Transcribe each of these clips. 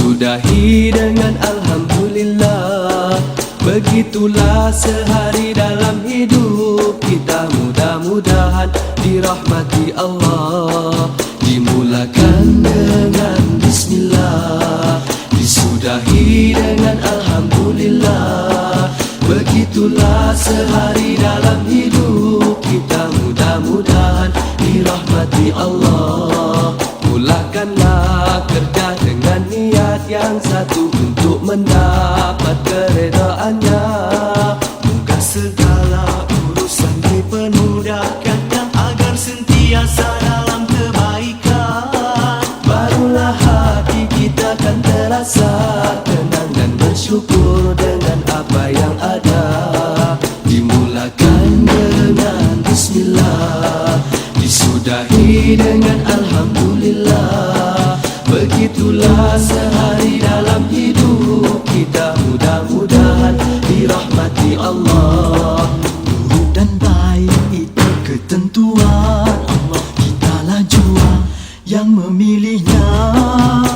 Disudahi dengan Alhamdulillah. Begitulah sehari dalam hidup kita, mudah-mudahan dirahmati Allah. Dimulakan dengan Bismillah, disudahi dengan Alhamdulillah. Begitulah sehari dalam hidup kita, mudah-mudahan dirahmati Allah. Mulakanlah kerja dengan niat yang satu untuk mendapat keredaannya. Moga segala urusan dipermudahkan agar sentiasa dalam kebaikan. Barulah hati kita kan terasa tenang dan bersyukur dengan apa yang ada. Dimulakan dengan Bismillah, disudahi dengan Alhamdulillah. Begitulah sehari dalam hidup kita, mudah-mudahan dirahmati Allah. Buruk dan baik itu ketentuan Allah, kitalah jua yang memilihnya.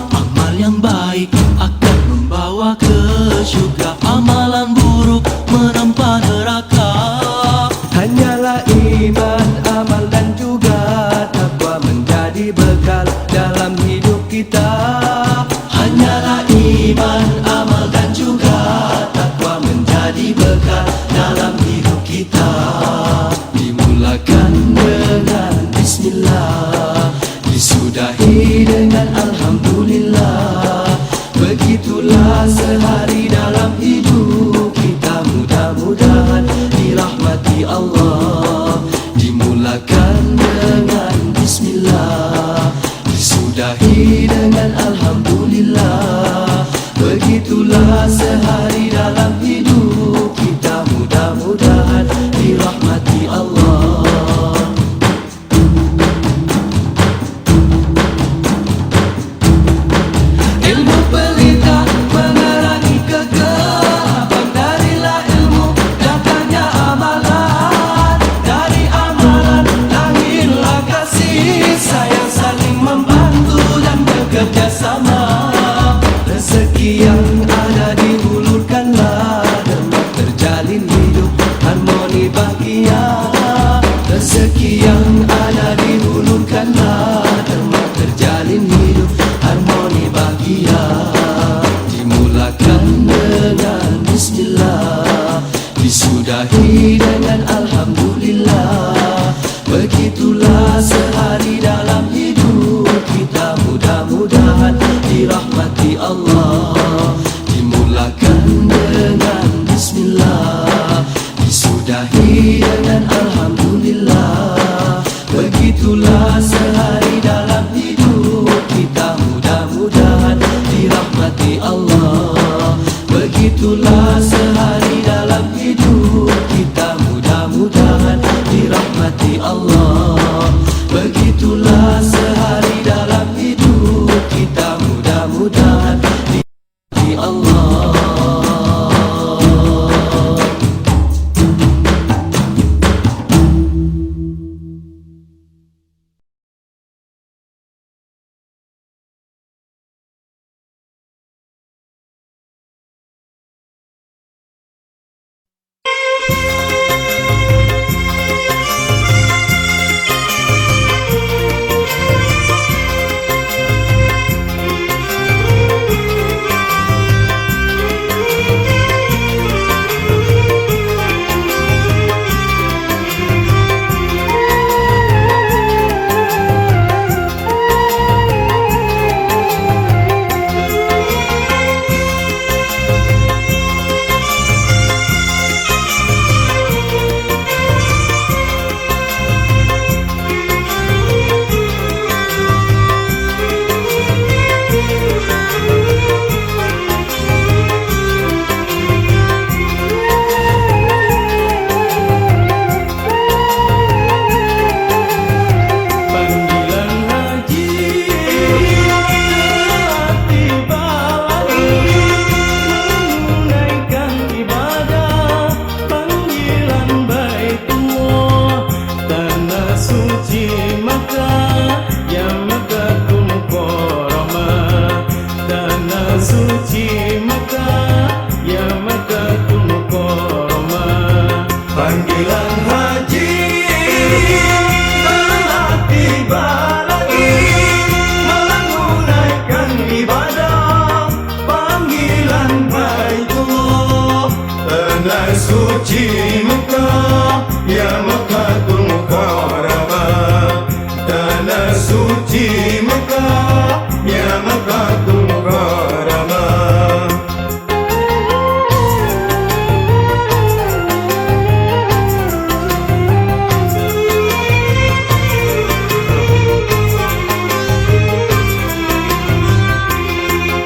Amal yang baik akan membawa ke syurga, amalan buruk menempa neraka. Hanyalah iman, amal dan juga takwa menjadi bekal dalam hidup kita. Hanyalah iman, amal dan juga takwa menjadi bekal dalam hidup kita. Dimulakan dengan Bismillah, disudahi dengan Alhamdulillah. Begitulah sehari dalam hidup kita, mudah-mudahan dirahmati Allah. Dimulakan dengan Bismillah, disudahi dengan Alhamdulillah. Begitulah sehari dalam hidup kita, mudah-mudahan dirahmati Allah. Ilmu pelita menerangi kegelapan, darilah ilmu datangnya amalan. Dari amalan lahirlah kasih sayang, saling membantu dan bekerja sama. Rezeki yang ada dihulurkanlah, demi terjalin hidup harmoni bahagia. Rezeki yang ada dihulurkanlah, demi terjalin hidup harmoni bahagia. Dimulakan dengan Bismillah, disudahi dengan Alhamdulillah. Begitulah sehari dalam hidup kita, mudah-mudahan dirahmati Allah. Dimulakan dengan Bismillah, disudahi dengan Alhamdulillah. Begitulah sehari dalam hidup kita, mudah-mudahan dirahmati Allah. Begitulah sehari dalam hidup kita, mudah-mudahan dirahmati Allah. Begitulah sehari dalam hidup kita, mudah-mudahan tanah suci Mekah, ya Mekkatul Mukarramah. Panggilan haji telah tiba lagi, menunaikan ibadah panggilan Baitullah. Tanah suci Mekah, ya Mekkatul Mukarramah. Tanah suci Mekah, ya Mekkatul Mukarramah.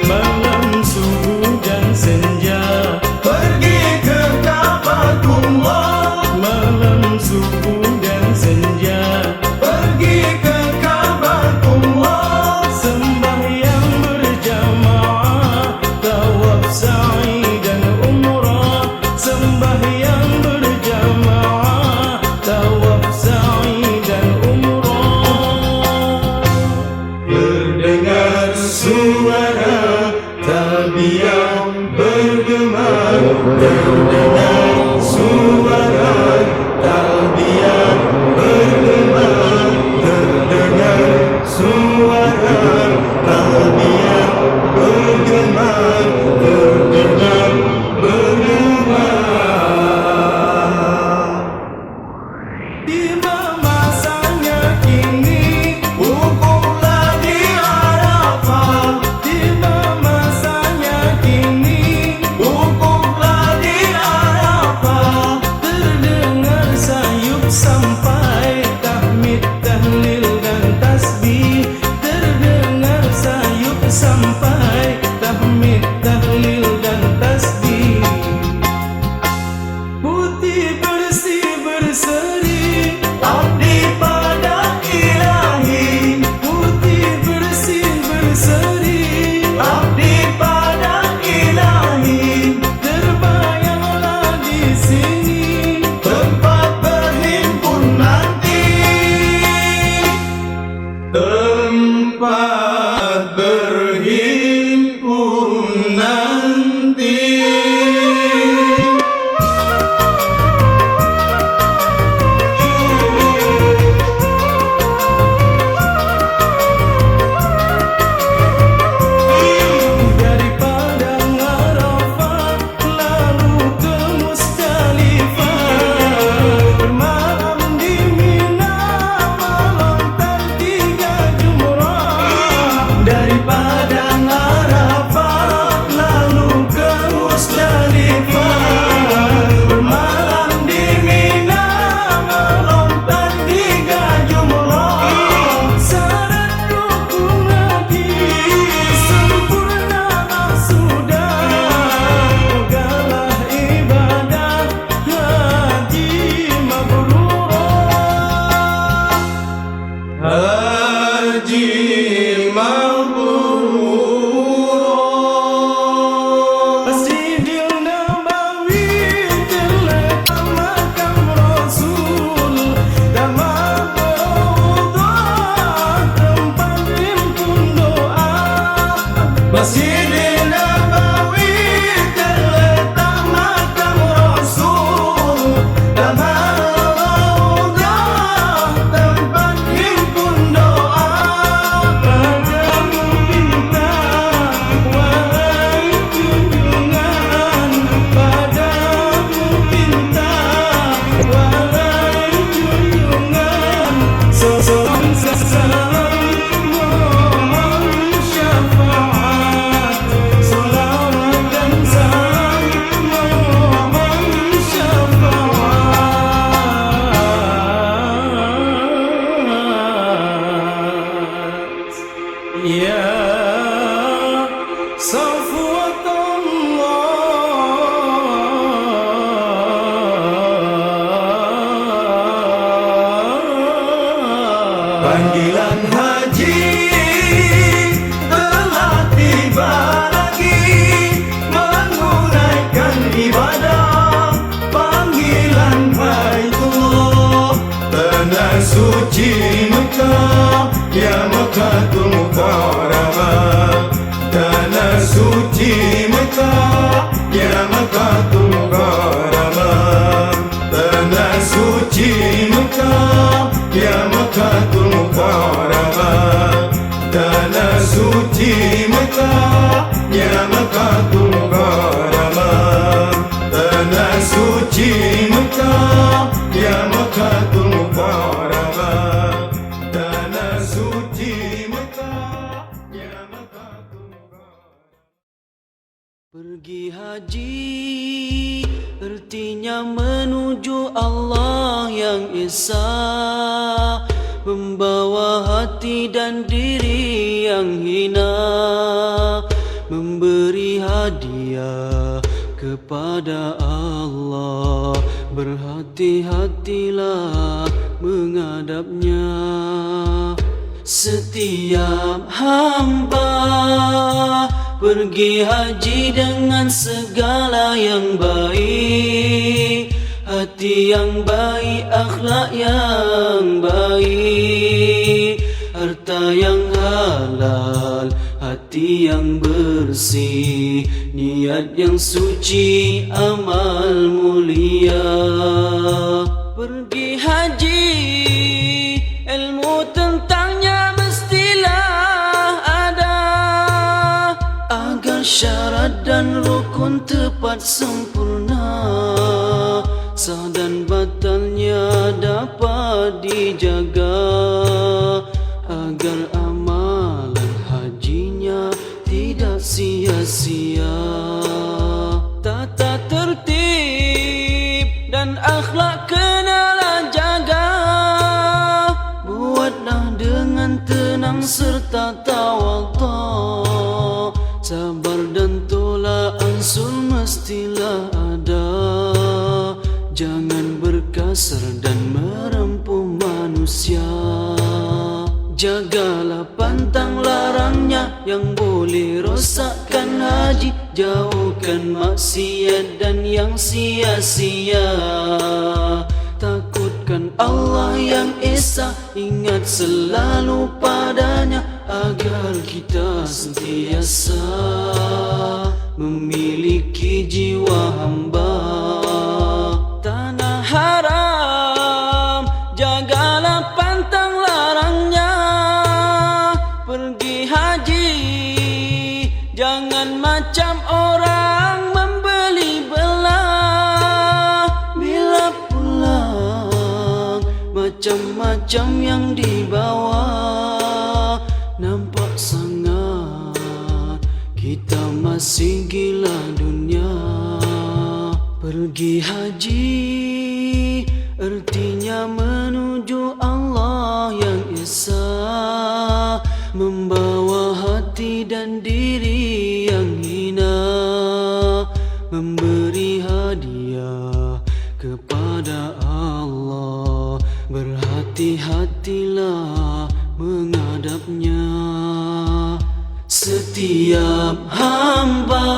Malam subuh dan senja, Pergi ke Ka'batullah, malam subuh dan senja, pergi ke Ka'batullah. sembahyang berjamaah, tawaf sa'i dan umrah. Sembahyang berjamaah, tawaf sa'i dan umrah. Terdengar suara talbiyah bergema, terdengar suara talbiyah bergema, terdengar suara talbiyah bergema, terdengar bergema. Tiba masanya kini, Wukuflah di Arafah, tiba masanya kini, wukuflah di Arafah. terdengar sayup sampai tahmid, tahlil dan tasbih. Terdengar sayup sampai tahmid, tahlil dan tasbih. Putih bersih berseri, Abdi pada Ilahi, putih bersih berseri, abdi pada Ilahi. terbayanglah di sini. Tempat berhimpun nanti, tempat berhimpun nanti. Dari Padang Arafah lalu ke Musdalifah, malam di Mina melontar 3 jumrah. Dari Padang Arafah lalu ke Musdalifah, bermalam di Mina melontar 3 jumrah. Syarat rukun haji sempurnalah sudah, pegalah ibadah haji mabrurah. Haji mabrur. Masjidil Nabawi terletak makam Rasul, damai Raudhah tempat himpun doa. Masjidil Nabawi terletak makam Rasul, damai Raudhah tempat himpun doa. Padamu minta wahai junjungan, padamu minta wahai junjungan. Salam mohon syafaat, salawat dan salam mohon syafaat. Ya Safwatullah, Panggilan haji telah tiba lagi, menunaikan ibadah panggilan Baitullah. Tanah suci Mekah, ya Mekkatul Mukarramah. Tanah suci Mekah, ya Mekkatul Mukarramah. Tanah suci Mekah, ya Mekkatul Mukarramah. Tanah suci Mekah, ya Mekkatul Mukarramah. Tanah suci Mekah, ya Mekkatul Mukarramah. Tanah suci Mekah, ya Mekkatul Mukarramah. Pergi haji artinya menuju Allah yang Esa, membawa hati dan diri yang hina, memberi hadiah kepada Allah. Berhati-hatilah menghadapnya. Setiap hamba pergi haji dengan segala yang baik, hati yang baik, akhlak yang baik, harta yang halal, hati yang bersih, niat yang suci, amal mulia. Pergi haji, ilmu tentangnya mestilah ada, agar syarat dan rukun tepat sempurna, sah dan batalnya dapat dijaga, agar amalan hajinya tidak sia-sia. Tata tertib dan akhlak kenalah jaga, buatlah dengan tenang serta tawadhu. Sabar dan tolak ansur mestilah ada, jangan berkasar dan merempuh manusia. Jagalah pantang larangnya yang boleh rosakkan haji, jauhkan maksiat dan yang sia-sia. Takutkan Allah yang Esa, ingat selalu padanya, agar kita sentiasa memiliki jiwa hamba. Tanah haram, jagalah pantang larangnya. Pergi haji, jangan macam orang membeli belah. Bila pulang, macam-macam yang dibawa, nampak sangat kita masih gila dunia. Pergi haji artinya menuju Allah yang Esa, membawa hati dan diri yang hina, memberi hadiah kepada Allah. Berhati-hatilah menghadapnya. Setiap hamba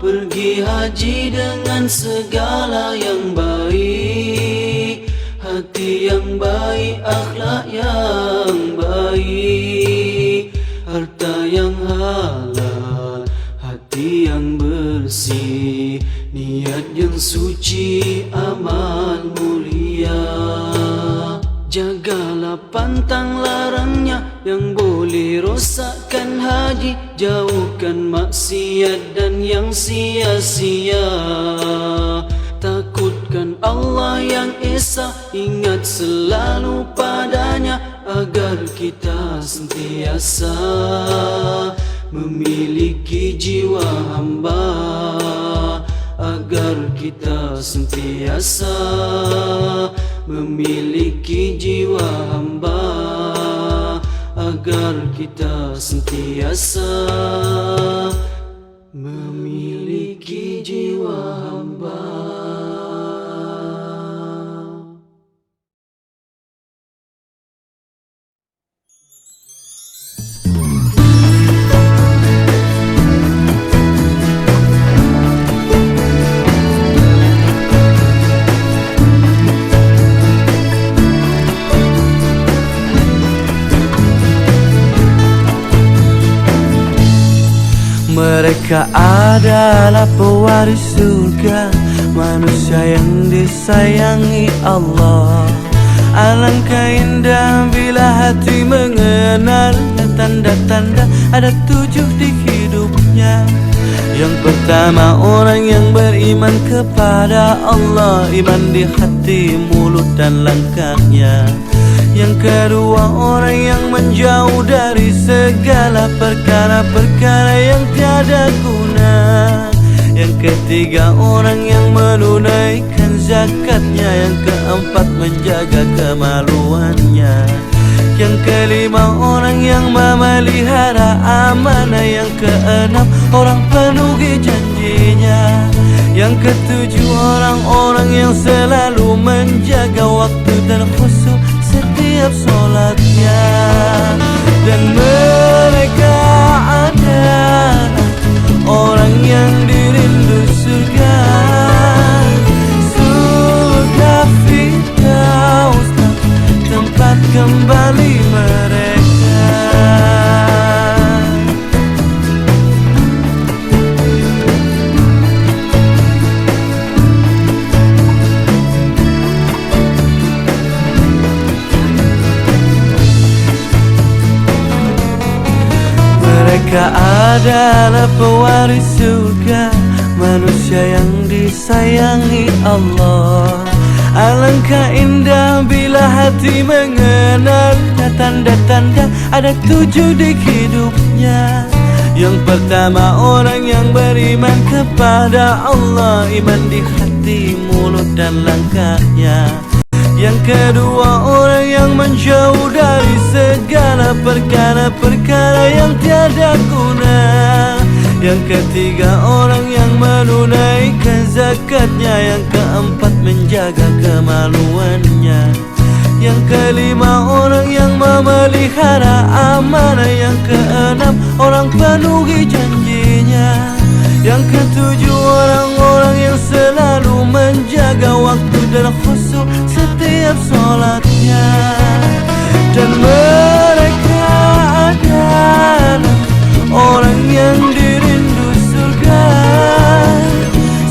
pergi haji dengan segala yang baik, hati yang baik, akhlak yang baik, harta yang halal, hati yang bersih, niat yang suci, amal mulia. Jagalah pantang larangnya yang boleh rosakkan haji, jauhkan maksiat dan yang sia-sia. Takutkan Allah yang Esa, ingat selalu padanya, agar kita sentiasa memiliki jiwa hamba, agar kita sentiasa memiliki jiwa hamba, agar kita sentiasa memiliki jiwa hamba. Mereka adalah pewaris surga, manusia yang disayangi Allah. Alangkah indah bila hati mengenal tanda-tanda ada 7 di hidupnya. Yang pertama, orang yang beriman kepada Allah, iman di hati, mulut dan langkahnya. Yang kedua, orang yang menjauh dari segala perkara-perkara yang tiada guna. Yang ketiga, orang yang menunaikan zakatnya. Yang keempat, menjaga kemaluannya. Yang kelima, orang yang memelihara amanah. Yang keenam, orang penuhi janjinya. Yang ketujuh, orang-orang yang selalu menjaga waktu dan khusyuk setiap sholatnya. Dan mereka adalah orang yang dirindu surga, surga Firdaus, tempat kembali mereka. Mereka adalah pewaris surga, manusia yang disayangi Allah. Alangkah indah bila hati mengenal tanda-tanda ada 7 di hidupnya. Yang pertama, orang yang beriman kepada Allah, iman di hati, mulut dan langkahnya. Yang kedua, orang yang menjauh dari segala perkara-perkara yang tiada guna. Yang ketiga, orang yang menunaikan zakatnya. Yang keempat, menjaga kemaluannya. Yang kelima, orang yang memelihara amanah. Yang keenam, orang penuhi janjinya. Yang ketujuh, orang-orang yang selalu menjaga waktu dan khusyuk setiap sholatnya. Dan mereka adalah orang yang dirindu surga,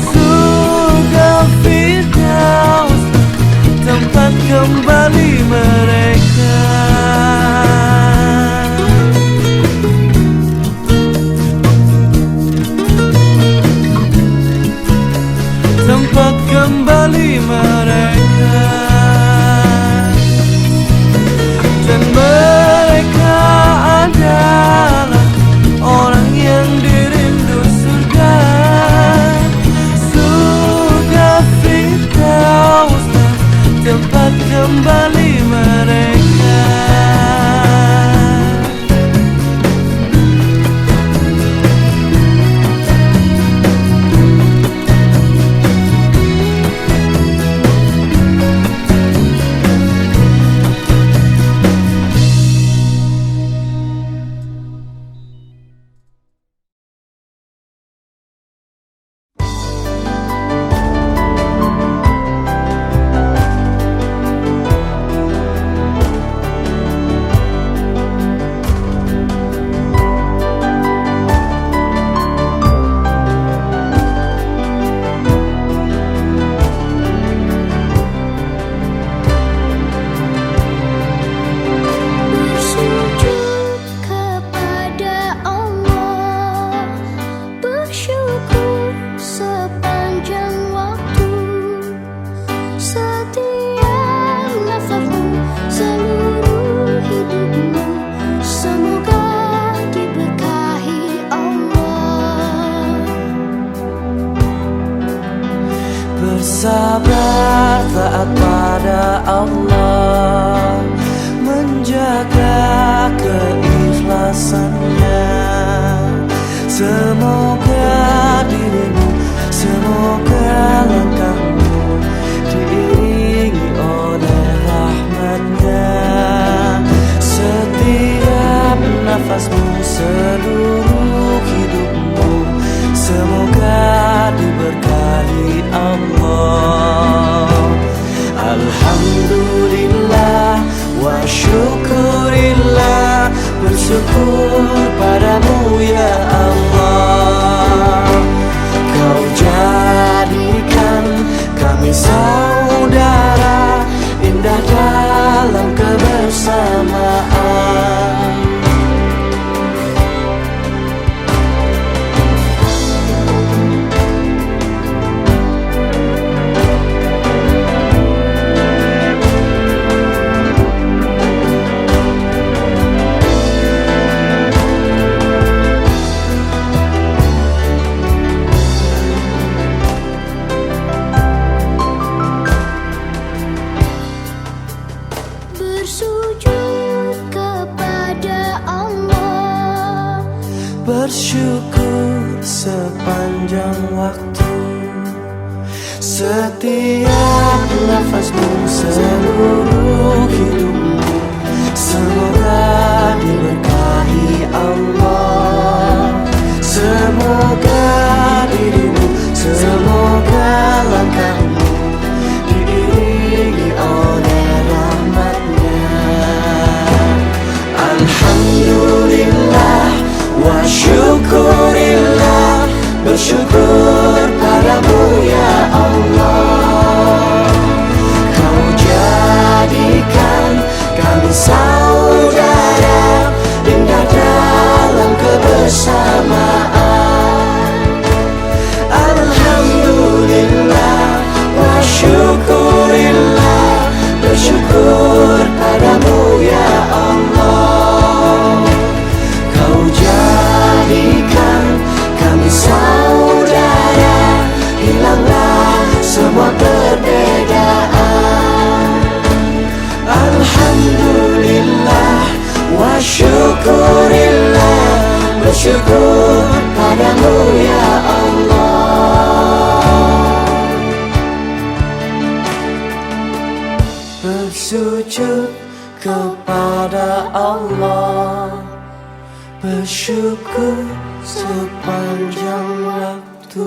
surga Firdaus, tempat kembali mereka. Tempat kembali mereka. Dan mereka adalah orang yang dirindu surga, surga Firdaus, tempat kembali mereka. Bersabar taat pada Allah, menjaga keikhlasannya. Semoga dirimu, semoga langkahmu diiringi oleh rahmatnya. Setiap nafasmu, seluruh hidupmu, semoga diberkahi Allah. Alhamdulillah wa syukurillah, bersyukur padamu ya Allah. bersyukur sepanjang waktu. Setiap nafasmu, seluruh hidupmu, semoga diberkahi Allah. Semoga dirimu, semoga langkahmu diiringi oleh rahmatnya. Alhamdulillah wa syukurillah, bersyukur padamu ya Allah. Kau jadikan kami saudara, indah dalam kebersamaan. Alhamdulillah wa syukurillah, bersyukur padamu ya Allah. Kau jadikan kami saudara, hilanglah semua perbedaan. Alhamdulillah wa syukurillah, bersyukur padamu ya Allah. Bersujud kepada Allah, bersyukur sepanjang waktu.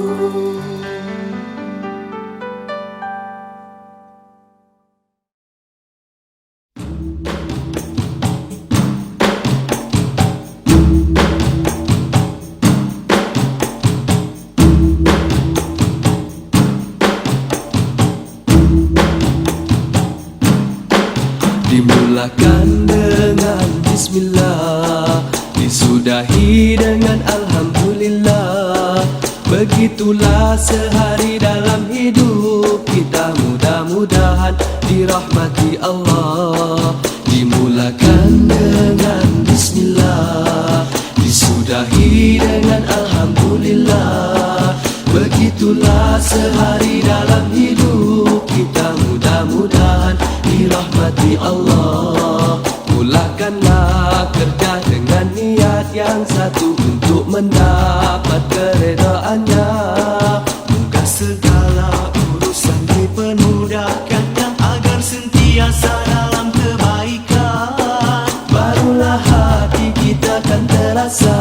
Dimulakan dengan bismillah, disudahi dengan alhamdulillah. Begitulah sehari dalam hidup kita, mudah-mudahan dirahmati Allah. Dimulakan dengan bismillah, disudahi dengan alhamdulillah. Begitulah sehari dalam hidup kita, mudah-mudahan dirahmati Allah. Mulakanlah kerja dengan niat yang satu, untuk mendapat keredaannya. Moga segala urusan dipermudahkan, yang agar sentiasa dalam kebaikan. Barulah hati kita akan terasa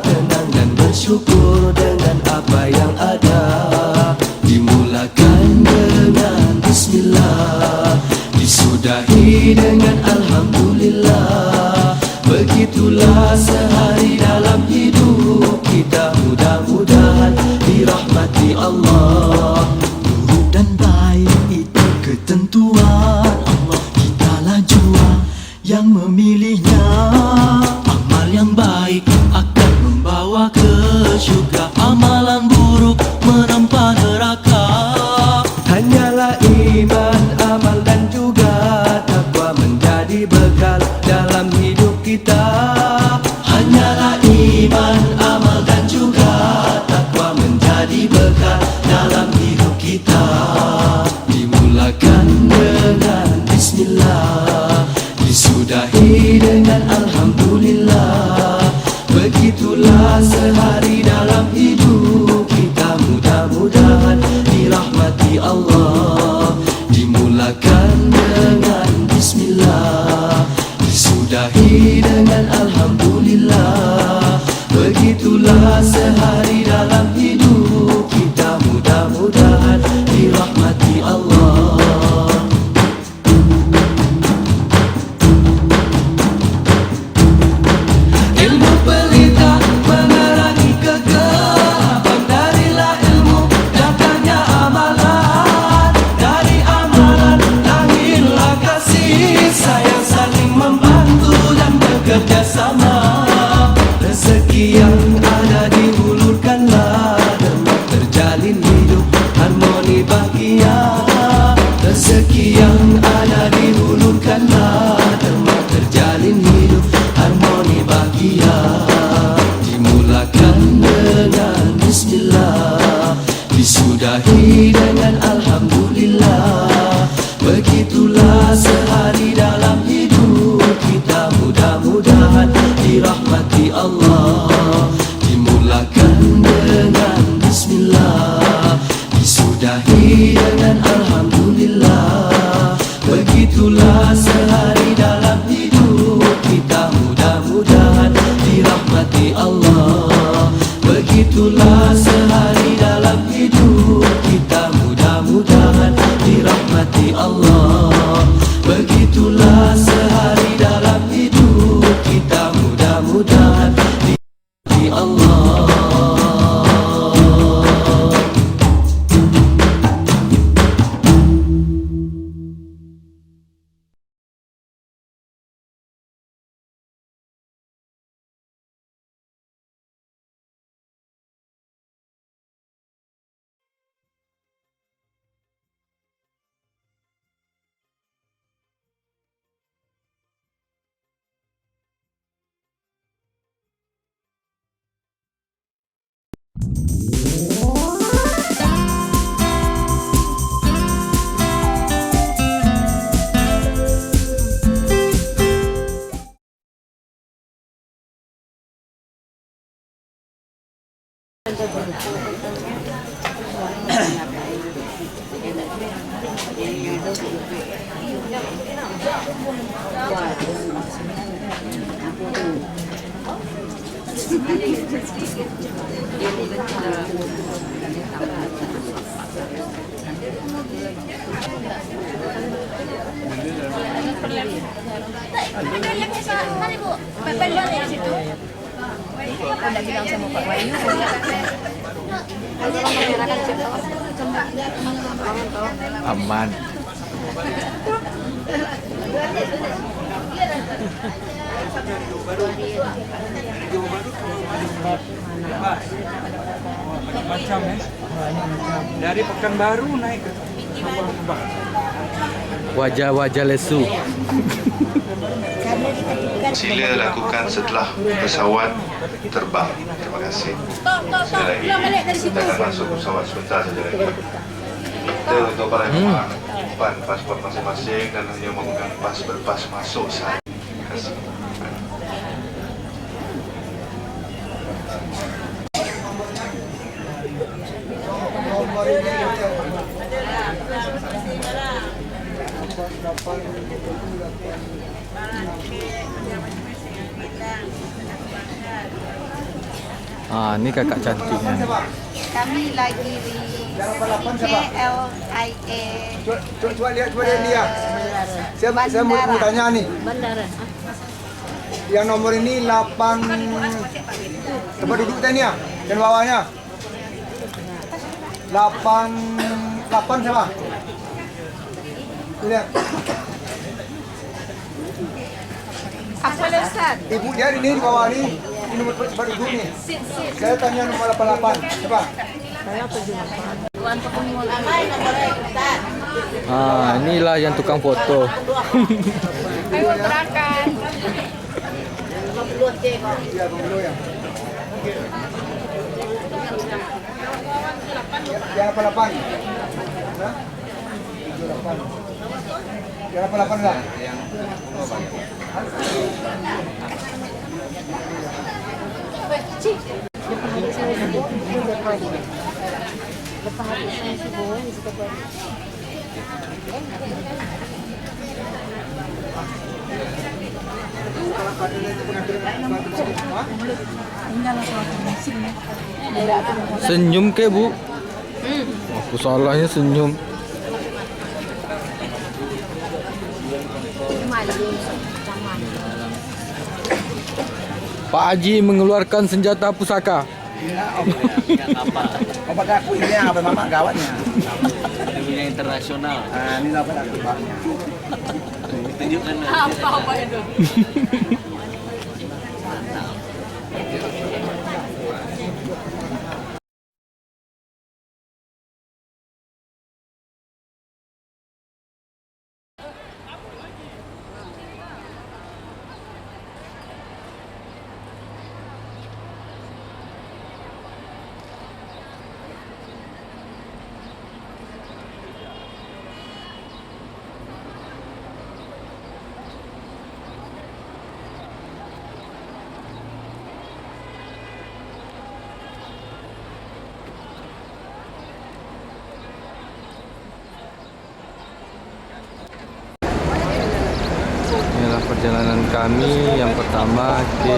tenang dan bersyukur dengan apa yang ada. Dimulakan dengan bismillah, disudahi dengan alhamdulillah. Begitulah sehari dalam hidup kita, mudah-mudahan dirahmati Allah. Buruk dan baik itu ketentuan Allah, kitalah jua yang memilihnya. Amal yang baik akan membawa ke syurga, amalan buruk menempa neraka. Hanyalah iman, amal dan juga takwa menjadi bekal dalam hidup kita. Hanyalah iman, amal dan juga takwa menjadi bekal dalam hidup kita. Dimulakan dengan bismillah, disudahi dengan alhamdulillah. Begitulah sehari dalam hidup kita, mudah-mudahan dirahmati Allah. Dimulakan dengan bismillah, disudahi dengan alhamdulillah. Begitulah sehari dalam hidup kita, mudah-mudahan dirahmati Allah. Ilmu pelita menerangi kegelapan, darilah ilmu datangnya amalan. Dari amalan lahirlah kasih sayang, saling membantu dan bekerja sama. Rezeki yang ada dihulurkanlah Begitulah sehari dalam hidup kita, mudah-mudahan dirahmati Allah. Begitulah sehari dalam hidup kita, mudah-mudahan dirahmati Allah. Kan ibu, pepet balik di situ. Aku udah bilang sama Pak Wahyu. Kalau kamera kan Aman. Macam ya. Dari Pekanbaru naik ke Sabang. Wajah-wajah lesu. Sila lakukan setelah pesawat terbang. Terima kasih. Sekali lagi, kita akan masuk pesawat sebentar saja lagi. Kita untuk para jemaah simpan pasport masing-masing dan hanya memegang pas berpas masuk saja. Terima kasih. Ah, ni kakak cantiknya. Kami lagi di KLIA. Coba lihat dia. Saya mau tanya nih. Bandara. Yang nomor ini 8 tempat duduk tadi ya, dan bawahnya 8 siapa? Lihat. Apa Ustaz? Ibu dia ini di bawah ini nomor tempat duduk nih. Saya tanya nomor 88. Coba. Ah, inilah yang tukang foto. Ayo berangkat. Iya, dulu ya. Yang 88. Nah? 78. Yang 88 enggak? Yang Senyum ke, Bu? Aku salahnya senyum. Pak Haji mengeluarkan senjata pusaka. obat aku ini apa mama gawatnya? Dunia internasional. Ah, ini obat aku gawatnya. Tunjukkan. Apa itu? Inilah perjalanan kami yang pertama ke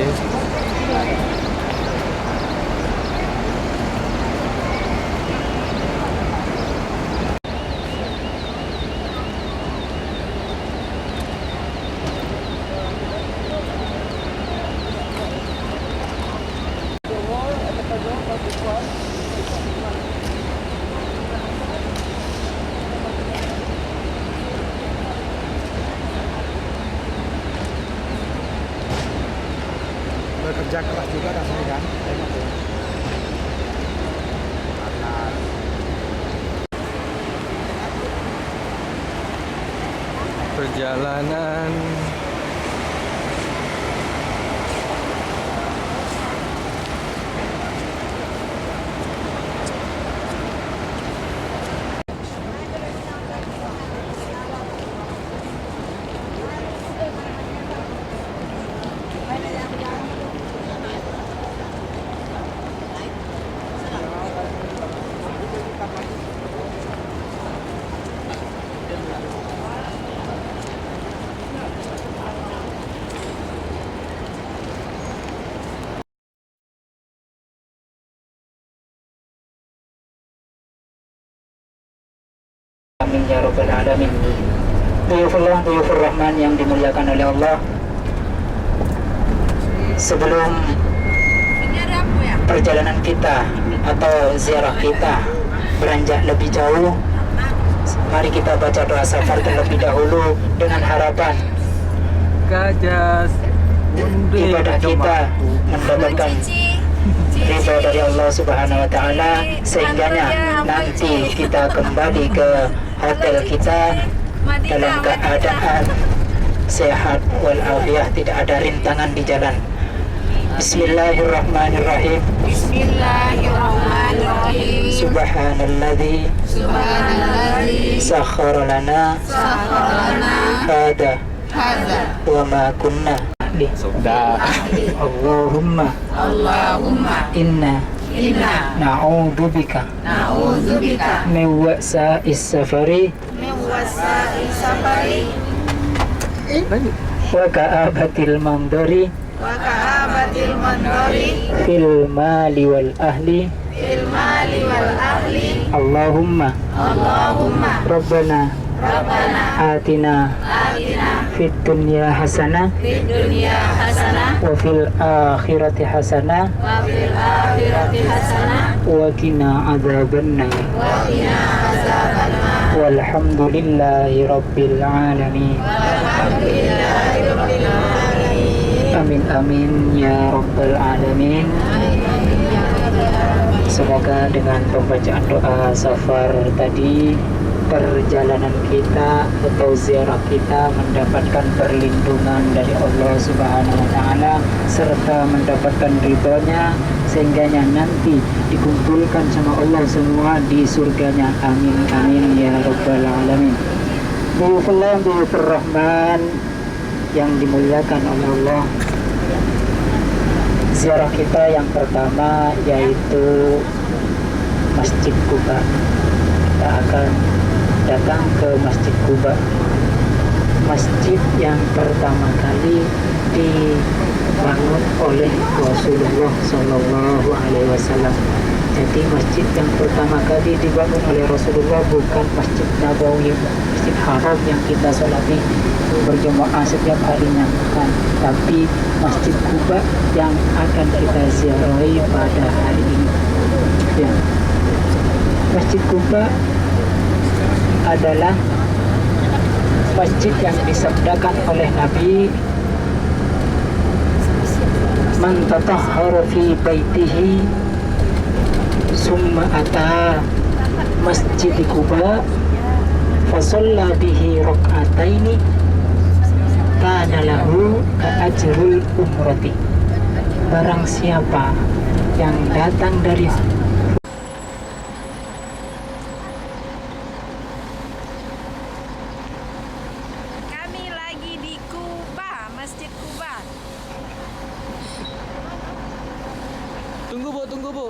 Bekerja keras juga rasanya kan. Tengok tuh. Perjalanan Amin ya rabbal alamin. Duyufullah, duyufur rahman yang dimuliakan oleh Allah. Sebelum perjalanan kita atau ziarah kita beranjak lebih jauh, mari kita baca doa safar terlebih dahulu dengan harapan Kajas ibadah kita mendapatkan ridho dari Allah Subhanahu wa taala, sehingganya nanti kita kembali ke hotel kita dalam keadaan sehat walafiat, tidak ada rintangan di jalan. Bismillahirrahmanirrahim. Bismillahirrahmanirrahim. Subhanalladzi sakhkhara lana hada wa ma kunna Sudah. Allahumma inna na'udzubika min wa'sa'is safari wa ka'abatil mandori fil mali wal ahli Allahumma Rabbana atina fid dunya hasanah wa fil akhirati hasanah wa qina adzabannar walhamdulillahi rabbil alamin. Amin amin ya rabbal alamin. Semoga dengan pembacaan doa safar tadi, perjalanan kita atau ziarah kita mendapatkan perlindungan dari Allah Subhanahu wa taala serta mendapatkan ridhonya, sehingganya nanti dikumpulkan sama Allah semua di surganya. Amin amin ya rabbal alamin. Duyufullah, duyufur rahman yang dimuliakan oleh Allah. Ziarah kita yang pertama yaitu Masjid Quba. Kita akan datang ke Masjid Quba, masjid yang pertama kali dibangun oleh Rasulullah Sallallahu Alaihi Wasallam. Jadi masjid yang pertama kali dibangun oleh Rasulullah bukan Masjid Nabawi, Masjid Haram yang kita sholati berjamaah setiap harinya, bukan, tapi Masjid Quba yang akan kita ziarahi pada hari ini. Ya. Masjid Quba adalah masjid yang disabdakan oleh Nabi, man tatahhara fi baitihi summa ata Masjid Quba fa shalla bihi rak'ataini kana lahu ajrul umrati. Barang siapa yang datang dari Tunggu bu.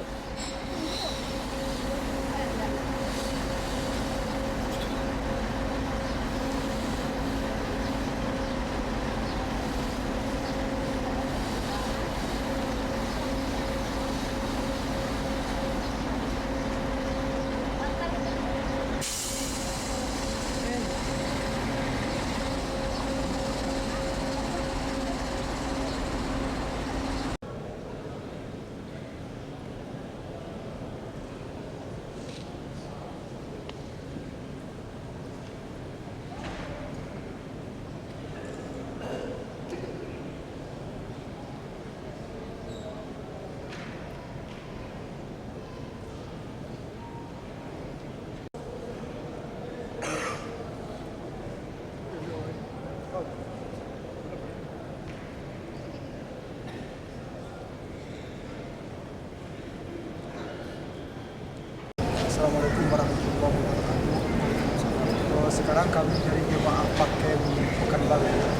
Assalamualaikum warahmatullahi wabarakatuh. Sekarang kami dari jemaah Pakem Pekanbaru dengan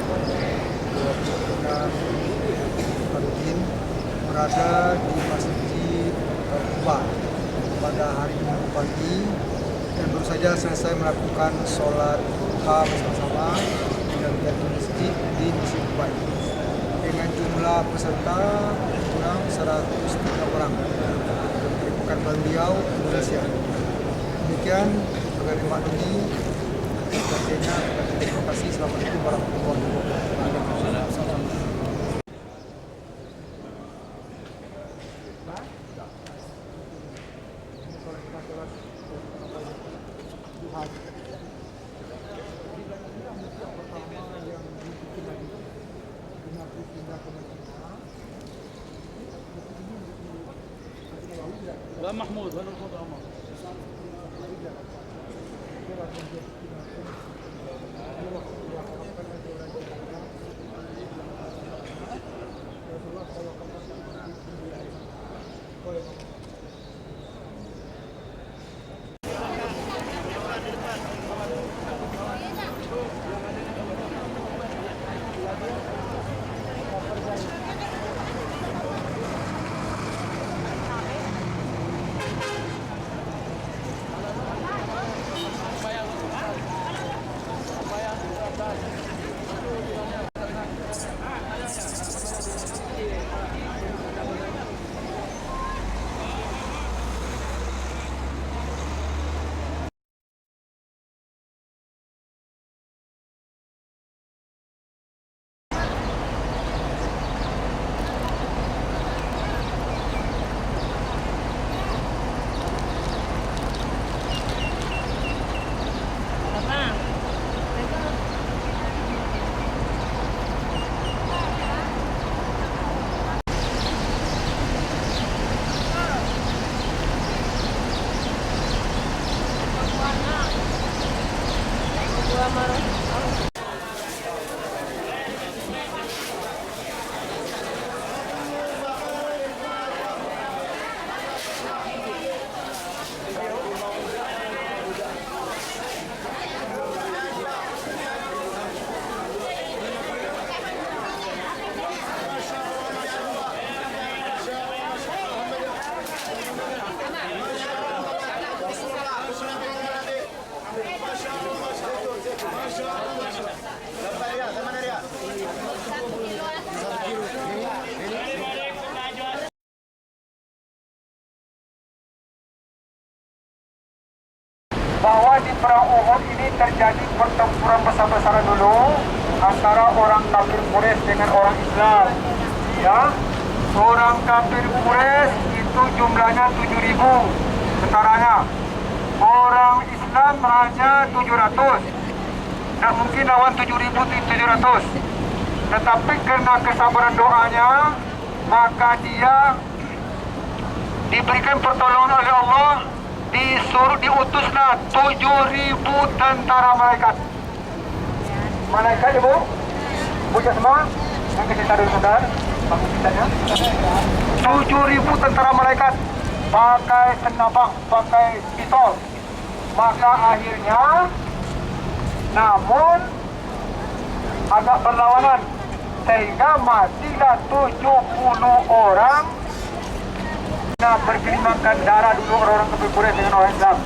Farudin berada di Masjid Kuba pada hari Minggu pagi dan baru saja selesai melakukan sholat duha bersama-sama dengan di masjid di Masjid Kuba dengan jumlah peserta kurang 103 orang dari Pekanbaru Riau, Indonesia. Demikian sebagai dimaklumi, terima kasih. Assalamualaikum warahmatullahi wabarakatuh. Bang Mahmud, mana kau tahu? Bahwa di perang Uhud ini terjadi pertempuran besar-besaran dulu antara orang kafir Quraisy dengan orang Islam. Ya, orang kafir Quraisy itu jumlahnya 7.000 tentaranya. Orang Islam hanya 700. Tak mungkin lawan 7.700. Tetapi karena kesabaran doanya, maka dia diberikan pertolongan oleh Allah. Diutuslah 7.000 tentara malaikat. Malaikat ibu, puja semua. Yang kita dulu saudara, bangun kitanya. 7.000 tentara malaikat pakai senapang, pakai pistol. Maka akhirnya, namun agak berlawanan sehingga matilah 70 orang. Nah, berkelimankan darah dulu orang-orang kafir Quraisy dengan orang Islam.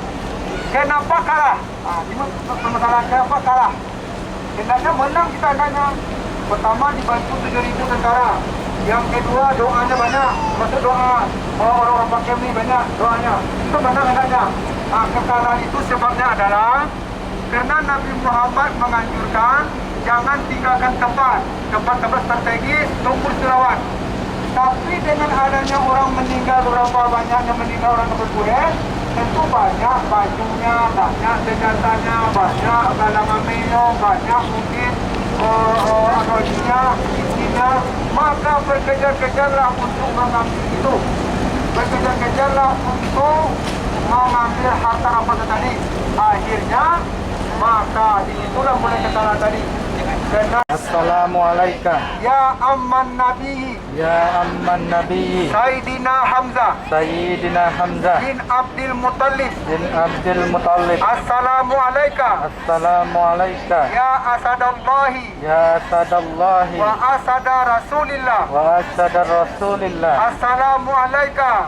Kenapa kalah? Ini permasalahan kenapa kalah? Hendaknya menang kita agaknya. Pertama dibantu 7.000 tentara. Yang kedua doanya banyak. Maksud doa orang-orang pakai ini banyak doanya. Itu menang hendaknya. Kekalahan itu sebabnya adalah karena Nabi Muhammad menganjurkan jangan tinggalkan tempat strategis untuk istirahat. Tapi dengan adanya orang meninggal, berapa banyaknya meninggal orang kafir Quraisy, tentu banyak bajunya, banyak senjatanya, banyak galangan minum, banyak mungkin isinya. Maka berkejar-kejarlah untuk mengambil itu. Berkejar-kejarlah untuk mengambil harta rampasan tadi. Akhirnya, maka disitulah mulai kesalahan tadi. Assalamualaikum ya amman nabi Sayyidina Hamzah bin Abdul Muttalib Assalamualaikum ya asadallahi wa asada rasulillah Assalamualaikum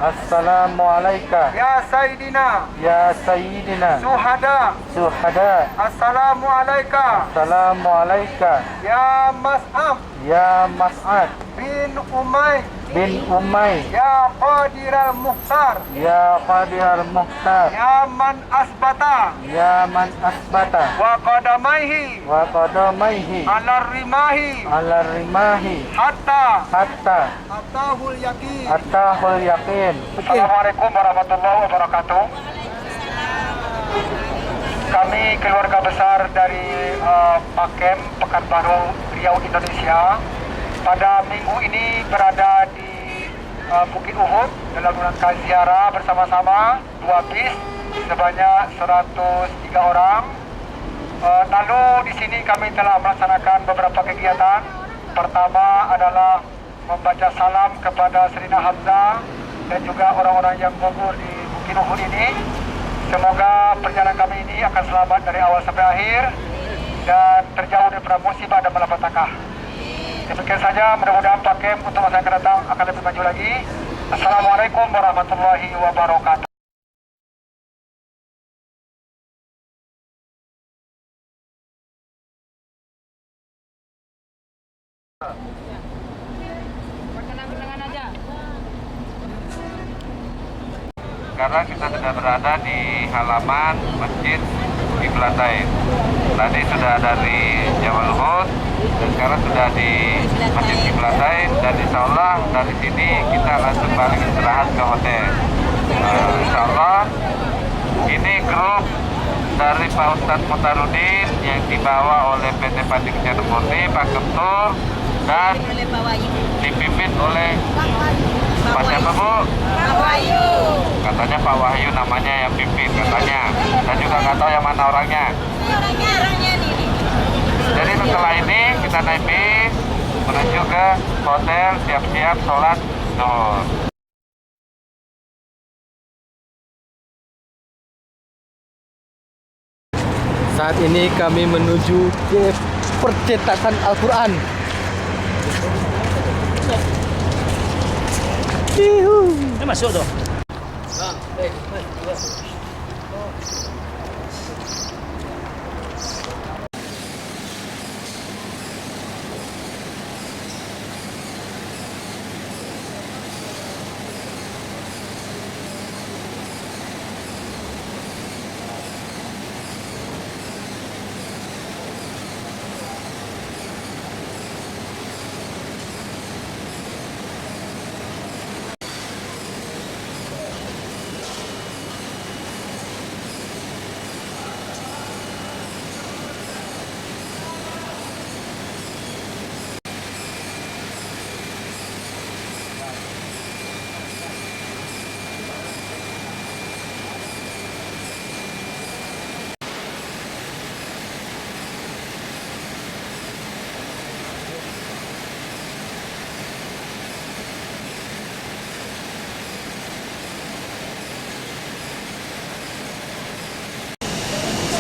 ya Sayyidina Suhada Assalamualaikum ya Mas'ad bin Umay ya Qadiral Mukhtar ya man asbata wa qadamaihi ala rimahi hatta atahul yakin. Assalamualaikum warahmatullahi wabarakatuh. Kami keluarga besar dari Pakem Pekanbaru Riau Indonesia pada minggu ini berada di Bukit Uhud dalam rangka ziarah bersama-sama 2 bis sebanyak 103 orang. Lalu di sini kami telah melaksanakan beberapa kegiatan. Pertama adalah membaca salam kepada Serina Hamzah dan juga orang-orang yang gugur di Bukit Uhud ini. Semoga perjalanan kami ini akan selamat dari awal sampai akhir dan terjauh daripada musibah dan malapetaka. Demikian saja, mudah-mudahan Pakem untuk masa yang akan datang akan lebih maju lagi. Assalamualaikum warahmatullahi wabarakatuh. Karena kita sudah berada di halaman Masjid Qiblatain. Tadi sudah dari Jabal Uhud dan sekarang sudah di Masjid Qiblatain, dan insya Allah dari sini kita langsung balik istirahat ke hotel. Insya Allah ini grup dari Pak Ustadz Mutarudin yang dibawa oleh PT Pandik Murni, Pak Ketur, dan dipimpin oleh Pak siapa Bu? Pak Wahyu. Katanya Pak Wahyu namanya yang pimpin katanya. Dan juga nggak tahu yang mana orangnya. Orangnya nih. Jadi setelah ini kita naik bis menuju ke hotel, siap-siap sholat zuhur. Saat ini kami menuju ke percetakan Al-Quran. Masuk tuh.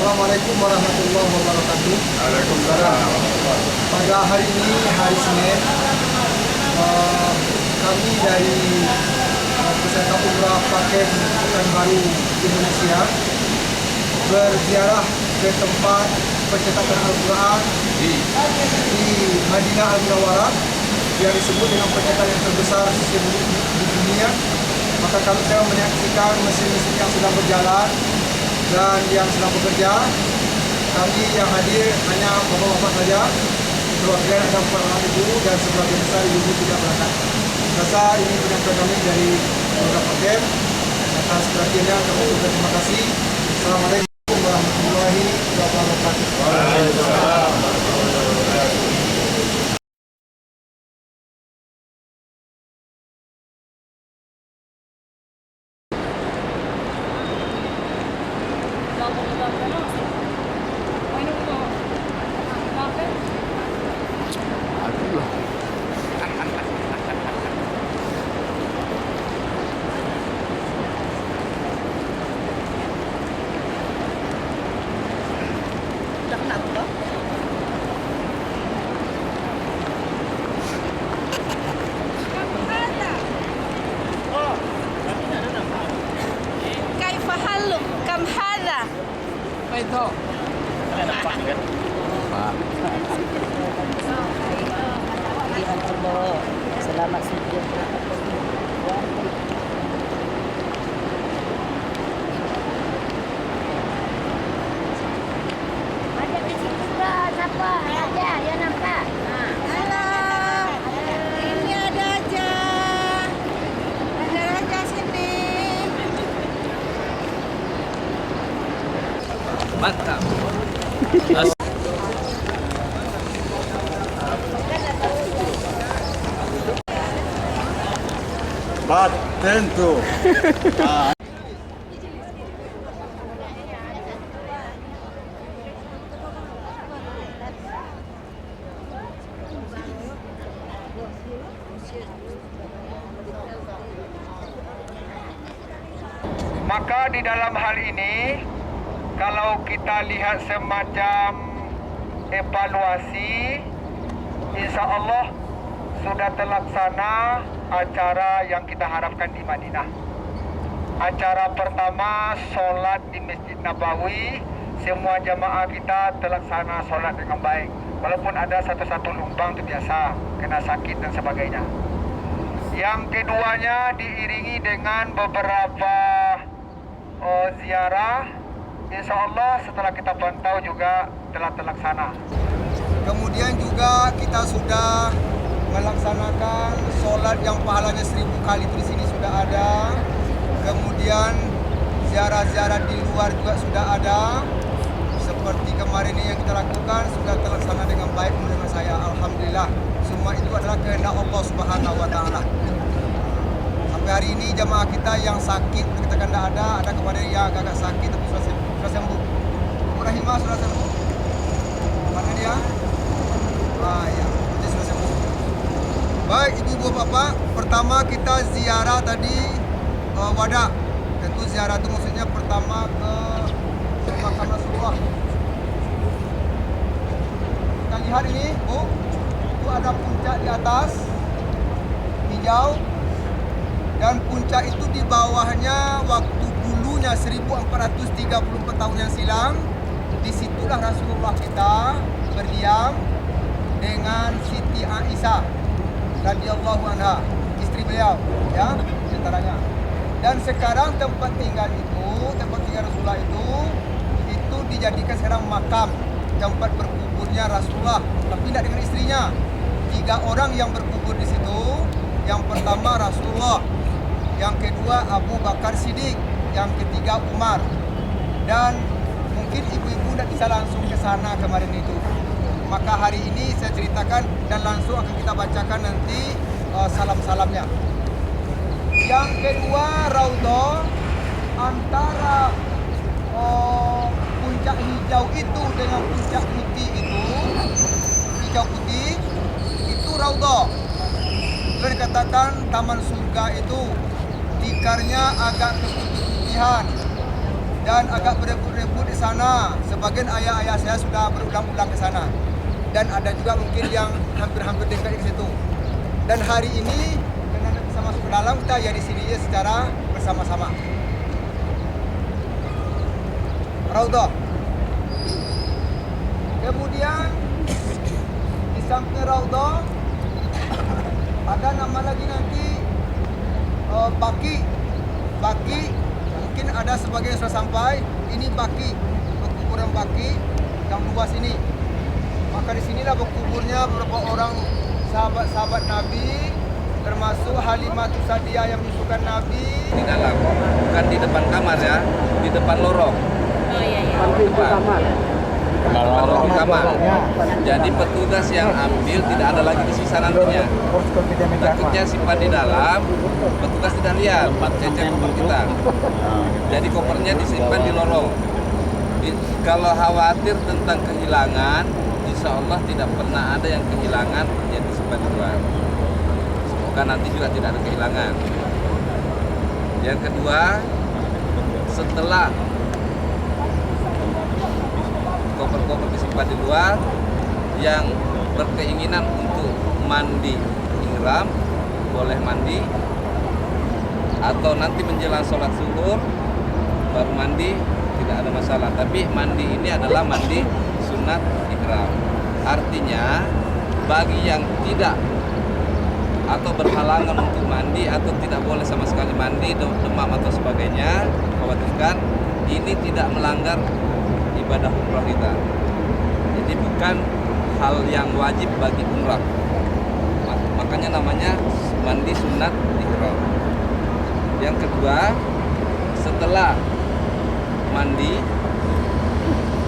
Assalamualaikum warahmatullahi wabarakatuh. Waalaikumsalam. Pada hari ini, hari Senin, kami dari peserta umrah Pakem Pekanbaru Indonesia berziarah ke tempat pencetakan Al-Quran di Madinah Al-Munawwarah yang disebut dengan pencetakan yang terbesar di dunia. Maka kami telah menyaksikan mesin-mesin yang sedang berjalan dan yang sedang bekerja. Kami yang hadir hanya bapak-bapak saja, keluarga ada para ibu dan sebagian besar ibu tidak berangkat. Rasa ini penyampaian kami dari keluarga Pakem. Atas perhatiannya kami ucapkan terima kasih. Assalamualaikum warahmatullahi wabarakatuh. Waalaikumsalam. Selamat sejahtera. Ada di situ juga siapa? Raja, ya nampak. Halo. Ini ada Raja. Ada Raja sini. Mantap. Atento. Maka di dalam hal ini, kalau kita lihat semacam evaluasi, insya Allah sudah terlaksana acara yang kita harapkan di Madinah. Acara pertama, sholat di Masjid Nabawi, semua jamaah kita terlaksana sholat dengan baik. Walaupun ada satu-satu lumbang itu biasa, kena sakit dan sebagainya. Yang keduanya diiringi dengan beberapa ziarah, insya Allah setelah kita pantau juga telah terlaksana. Kemudian juga kita sudah melaksanakan sholat yang pahalanya 1000 kali itu di sini sudah ada. Kemudian ziarah-ziarah di luar juga sudah ada. Seperti kemarin ini yang kita lakukan sudah terlaksana dengan baik menurut saya. Alhamdulillah. Semua itu adalah kehendak Allah Subhanahu wa taala. Sampai hari ini jamaah kita yang sakit kita kan tidak ada kemarin yang agak sakit tapi sudah sembuh. Rahimah sudah sembuh. Mana dia? Ah ya, dia sudah sembuh. Baik ibu bapak, pertama kita ziarah tadi wada. Tentu ziarah itu maksudnya pertama ke makam Rasulullah. Kita lihat ini, Bu. Itu ada puncak di atas hijau. Dan puncak itu di bawahnya waktu dulunya 1434 tahun yang silam. Disitulah Rasulullah kita berdiam dengan Siti Aisyah radhiyallahu anha, istri beliau, ya, antaranya. Dan sekarang tempat tinggal Rasulullah itu dijadikan sekarang makam, tempat berkuburnya Rasulullah, tapi tidak dengan istrinya. 3 orang yang berkubur di situ. Yang pertama Rasulullah, yang kedua Abu Bakar Siddiq, yang ketiga Umar. Dan mungkin ibu-ibu tidak bisa langsung ke sana kemarin itu. Maka hari ini saya ceritakan dan langsung akan kita bacakan nanti salam-salamnya. Yang kedua Raudhah, antara puncak hijau itu dengan puncak putih itu, hijau putih itu Raudhah. Itu dikatakan taman surga itu tikarnya agak keputihan dan agak berebut-rebut di sana. Sebagian ayah-ayah saya sudah berulang-ulang ke sana. Dan ada juga mungkin yang hampir-hampir dekat di situ. Dan hari ini dengan bisa masuk ke dalam, kita ya di sini secara bersama-sama. Raudhah. Kemudian di samping Raudhah ada nama lagi nanti Baki. Baki mungkin ada sebagian sudah sampai. Ini Baki, berkuburan Baki yang luas ini. Maka di sinilah berkuburnya beberapa orang sahabat-sahabat Nabi, termasuk Halimah Sa'diyah yang menyusukan Nabi. Di dalam, bukan di depan kamar ya, di depan lorong. Oh iya iya. Lorong kamar. Jadi petugas yang ambil tidak ada lagi di sisa nantinya. Takutnya simpan di dalam, petugas tidak lihat, cecek koper kita. Jadi kopernya disimpan di lorong. Kalau khawatir tentang kehilangan, insya Allah tidak pernah ada yang kehilangan yang disimpan di luar. Semoga nanti juga tidak ada kehilangan. Yang kedua, setelah koper-koper disimpan di luar, yang berkeinginan untuk mandi ihram boleh mandi, atau nanti menjelang sholat zuhur baru mandi di tidak ada masalah. Tapi mandi ini adalah mandi sunat ihram. Artinya bagi yang tidak atau berhalangan untuk mandi atau tidak boleh sama sekali mandi, demam atau sebagainya, khawatirkan ini tidak melanggar ibadah umrah kita. Jadi bukan hal yang wajib bagi umrah. Makanya namanya mandi sunat ihram. Yang kedua, setelah mandi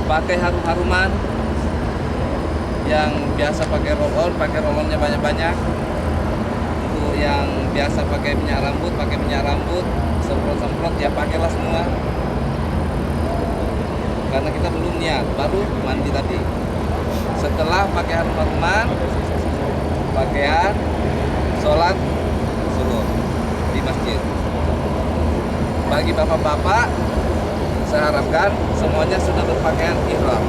pakai harum-haruman. Yang biasa pakai roll-onnya banyak-banyak. Untuk yang biasa pakai minyak rambut, semprot-semprot ya pakailah semua. Karena kita belum niat, baru mandi tadi. Setelah pakai harum-haruman, pakaian, sholat subuh di masjid. Bagi bapak-bapak, saya harapkan semuanya sudah berpakaian ihram.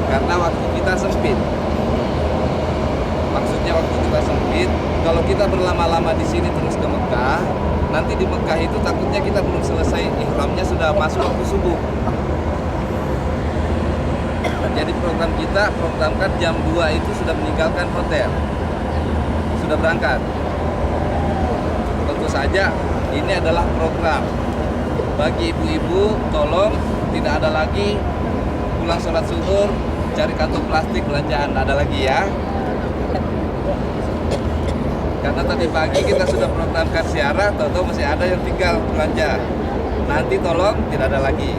Karena waktu kita sempit. Maksudnya waktu kita sempit, kalau kita berlama-lama di sini terus ke Mekah, nanti di Mekah itu takutnya kita belum selesai ihramnya sudah masuk waktu subuh. Jadi program kita programkan jam 2 itu sudah meninggalkan hotel. Sudah berangkat. Tentu saja ini adalah program. Bagi ibu-ibu, tolong tidak ada lagi pulang sholat zuhur cari kantong plastik belanjaan, ada lagi ya. Karena tadi pagi kita sudah programkan ziarah, tahu-tahu masih ada yang tinggal belanja. Nanti tolong tidak ada lagi,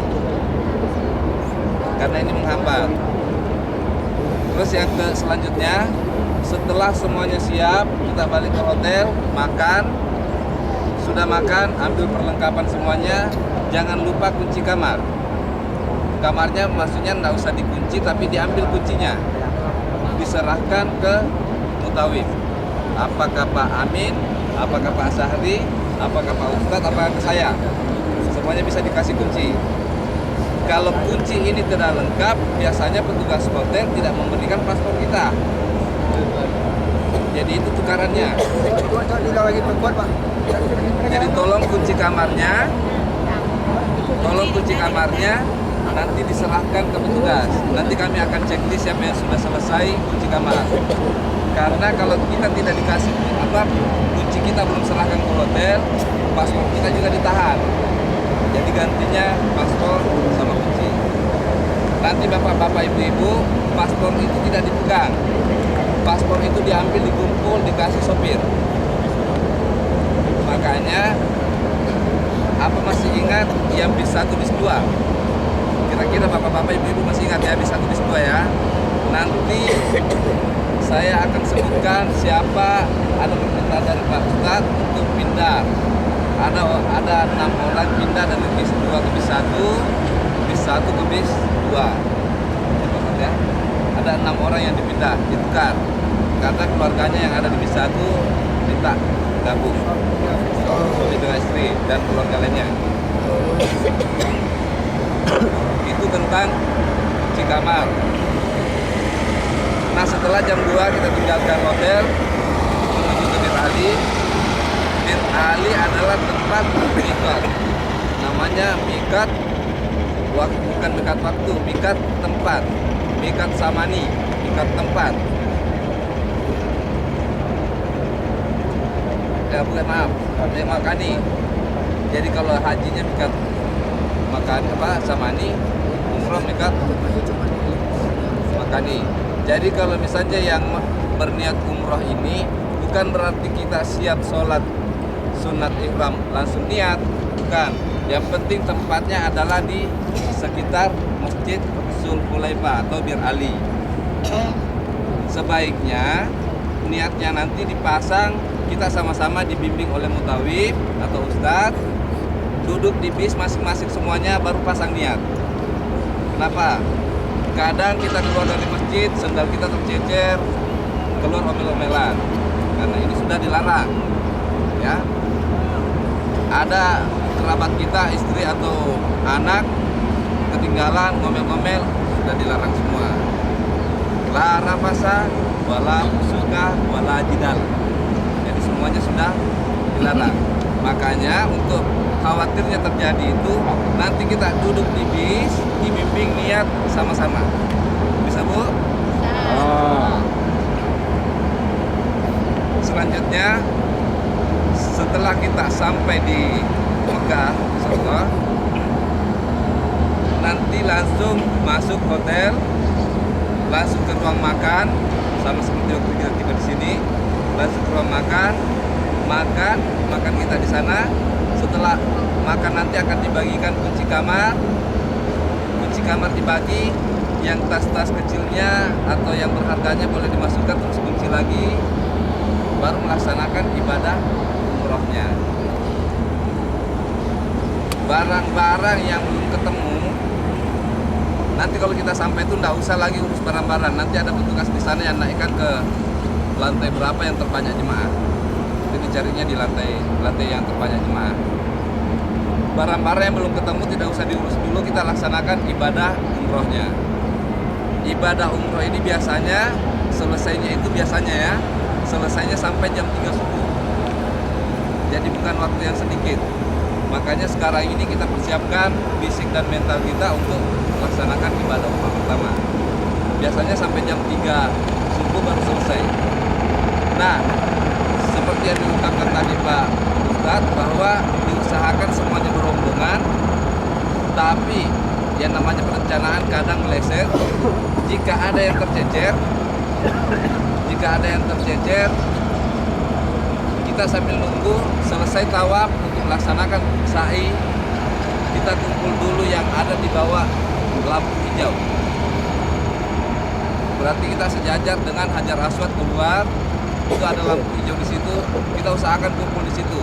karena ini menghambat. Terus yang selanjutnya, setelah semuanya siap, kita balik ke hotel, makan. Sudah makan, ambil perlengkapan semuanya. Jangan lupa kunci kamar. Kamarnya maksudnya tidak usah dikunci, tapi diambil kuncinya, diserahkan ke mutawif. Apakah Pak Amin, apakah Pak Sahri, apakah Pak Ustadz, apakah ke saya, semuanya bisa dikasih kunci. Kalau kunci ini tidak lengkap, biasanya petugas hotel tidak memberikan paspor kita. Jadi itu tukarannya. Jadi tolong kunci kamarnya, nanti diserahkan ke petugas. Nanti kami akan checklist siapa yang sudah selesai kunci kamar. Karena kalau kita tidak dikasih kunci kita belum serahkan ke hotel, paspor kita juga ditahan. Jadi gantinya paspor sama kunci. Nanti bapak-bapak, ibu-ibu, paspor itu tidak dipegang. Paspor itu diambil, dikumpul, dikasih sopir. Makanya apa masih ingat yang bis 1 bis 2? Kira-kira bapak-bapak, ibu-ibu masih ingat ya bis 1 bis 2 ya? Nanti saya akan sebutkan siapa ada permintaan dari Pak Ustadz untuk pindah. Ada 6 orang pindah dari bis 2 ke bis 1, bis 1 ke bis 2. Ya. Ada 6 orang yang dipindah, ditukar. Karena keluarganya yang ada di bis 1 minta gabung. Suami dengan istri dan keluarga lainnya. Itu tentang kunci kamar. Nah, setelah jam 2 kita tinggalkan hotel menuju ke Bir Ali. Bir Ali adalah tempat mikat. Namanya mikat, bukan mikat waktu, mikat tempat, mikat samani, mikat tempat. Ya bukan, maaf, makani. Jadi kalau hajinya mikat makan samani, umroh mikat makani. Jadi kalau misalnya yang berniat umroh ini bukan berarti kita siap sholat sunat ihram langsung niat, bukan. Yang penting tempatnya adalah di sekitar Masjid Zulhulaifah atau Bir Ali. Sebaiknya niatnya nanti dipasang, kita sama-sama dibimbing oleh mutawif atau ustadz, duduk di bis masing-masing semuanya baru pasang niat. Kenapa? Kadang kita keluar dari masjid, sendal kita tercecer, keluar omel-omelan. Karena ini sudah dilarang. Ya. Ada kerabat kita, istri atau anak ketinggalan ngomel-ngomel, sudah dilarang semua. La rafasa, wala fusuka, wala jidal. Jadi semuanya sudah dilarang. Makanya untuk khawatirnya terjadi itu nanti kita duduk di bis, dibimbing niat sama-sama. Bisa Bu? Selanjutnya setelah kita sampai di Mekah, insyaallah, nanti langsung masuk hotel, langsung ke ruang makan, sama seperti waktu kita tiba di sini, langsung ke ruang makan kita di sana. Setelah makan nanti akan dibagikan kunci kamar dibagi, yang tas-tas kecilnya atau yang berharganya boleh dimasukkan terus kunci lagi, baru melaksanakan ibadah umrohnya. Barang-barang yang belum ketemu, nanti kalau kita sampai itu nggak usah lagi urus barang-barang, nanti ada petugas di sana yang naikkan ke lantai berapa yang terbanyak jemaah. Jadi carinya di lantai yang terbanyak jemaah. Barang-barang yang belum ketemu tidak usah diurus dulu, kita laksanakan ibadah umrohnya. Ibadah umroh ini biasanya selesainya sampai jam 3 subuh. Jadi bukan waktu yang sedikit. Makanya sekarang ini kita persiapkan fisik dan mental kita untuk melaksanakan ibadah umroh pertama. Biasanya sampai jam 3 subuh baru selesai. Nah, seperti yang diungkapkan tadi Pak Ustadz, bahwa diusahakan semuanya berombongan, tapi yang namanya perencanaan kadang meleset. Jika ada yang tercecer, kita sambil nunggu selesai tawaf untuk melaksanakan sa'i, kita kumpul dulu yang ada di bawah lampu hijau. Berarti kita sejajar dengan Hajar Aswad keluar, itu ada lampu hijau di situ, kita usahakan kumpul di situ.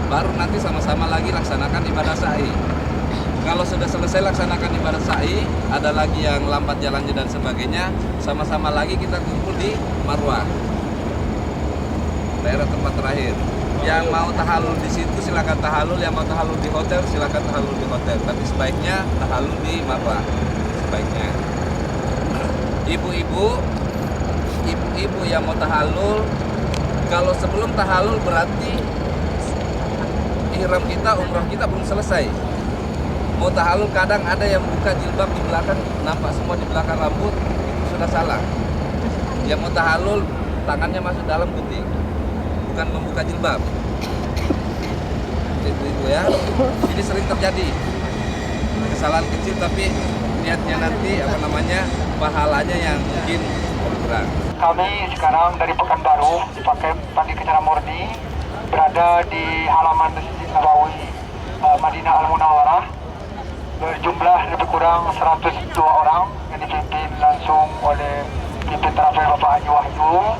Baru nanti sama-sama lagi laksanakan ibadah sa'i. Kalau sudah selesai laksanakan ibadah sa'i, ada lagi yang lambat jalannya dan sebagainya, sama-sama lagi kita kumpul di Marwah, daerah tempat terakhir. Yang mau tahallul di situ silakan tahallul, yang mau tahallul di hotel silakan tahallul di hotel. Tapi sebaiknya tahallul di Marwah, sebaiknya. Ibu-ibu yang mau tahallul, kalau sebelum tahallul berarti ihram kita, umroh kita belum selesai. Mau tahallul kadang ada yang buka jilbab di belakang, nampak semua di belakang rambut, itu sudah salah. Yang mau tahallul tangannya masuk dalam putih, bukan membuka jilbab. Itu ya. Ini sering terjadi kesalahan kecil, tapi niatnya nanti pahalanya yang mungkin berkurang. Kami sekarang dari Pekanbaru dipakai Pandi Kencana Murni, berada di halaman Masjid Nabawi Madinah Al-Munawwarah, berjumlah lebih kurang 102 orang yang dipimpin langsung oleh pimpin terakhir Bapak Haji Wahyu.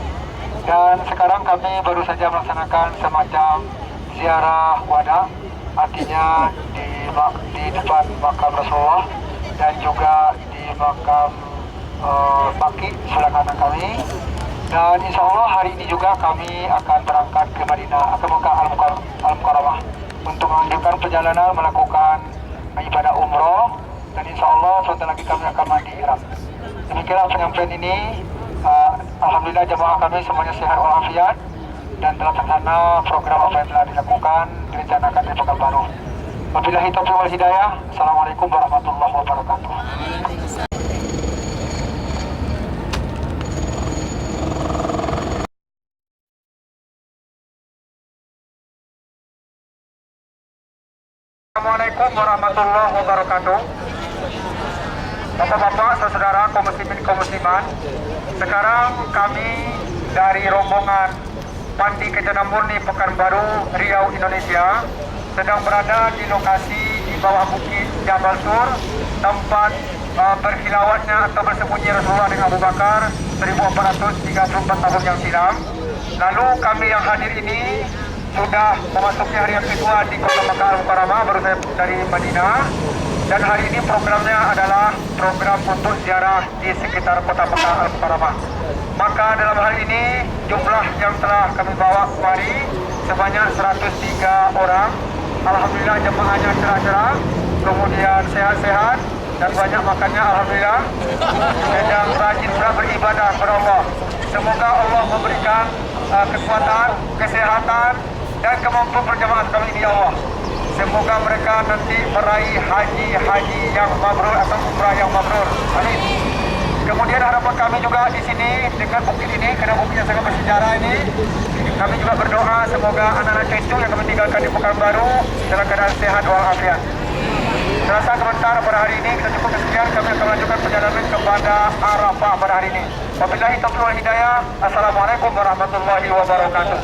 Dan sekarang kami baru saja melaksanakan semacam ziarah wada, artinya di depan makam Rasulullah dan juga di makam Baki sebelah kanan kami. Dan insya Allah hari ini juga kami akan berangkat ke Madinah atau Mekah Al-Mukarramah untuk melanjutkan perjalanan melakukan ibadah umroh, dan insya Allah sebentar lagi kami akan mandi ihram. Demikianlah penyampaian ini. Alhamdulillah jemaah kami semuanya sehat walafiat dan telah terlaksana program apa yang telah dilakukan direncanakan di Pekanbaru. Wabillahi taufiq wal hidayah. Assalamualaikum warahmatullahi wabarakatuh. Assalamualaikum warahmatullahi wabarakatuh. Bapak-bapak, saudara, kaum muslimin, kaum muslimat, sekarang kami dari rombongan Pandi Kencana Murni Pekanbaru, Riau, Indonesia, sedang berada di lokasi di bawah bukit Jabal Sur, tempat berkhilawatnya atau bersembunyi Rasulullah dengan Abu Bakar 1434 tahun yang silam. Lalu kami yang hadir ini sudah memasuki hari yang kedua di Kota Mekah Al-Mukarramah, baru saya dari Madinah. Dan hari ini programnya adalah program untuk ziarah di sekitar Kota Mekah Al-Mukarramah. Maka dalam hal ini jumlah yang telah kami bawa kemari sebanyak 103 orang. Alhamdulillah jemaahnya cerah-cerah, kemudian sehat-sehat dan banyak makannya, alhamdulillah. Sedang rajin pula beribadah kepada Allah. Semoga Allah memberikan kekuatan, kesehatan dan kemampuan perjamaah kami ini, ya Allah. Semoga mereka nanti meraih haji yang mabrur atau umrah yang mabrur. Amin. Kemudian harapan kami juga di sini dengan bukit ini, karena bukit yang sangat bersejarah ini, kami juga berdoa semoga anak-anak cucu yang kami tinggalkan di Pekanbaru dalam keadaan sehat walafiat. Terasa sebentar pada hari ini kita cukup sekian, kami akan melanjutkan perjalanan kepada Arafah pada hari ini. Wabillahi taufiq wal hidayah. Assalamualaikum warahmatullahi wabarakatuh.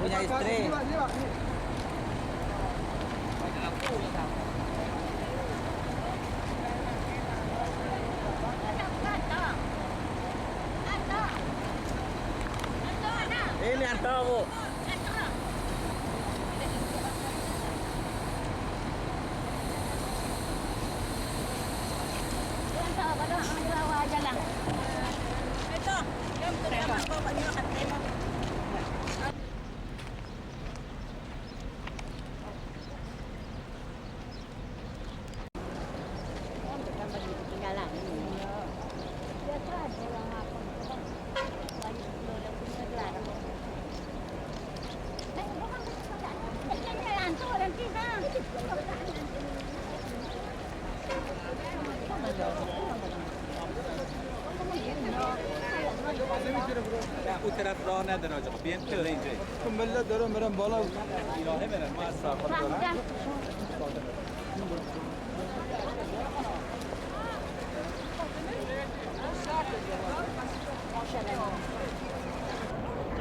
Punya istri. Ini antar Bu. طرف راه نداره آقا بیاین پیاده اینجا ملت دارم برم بالا الهه برن ما از سفر دارم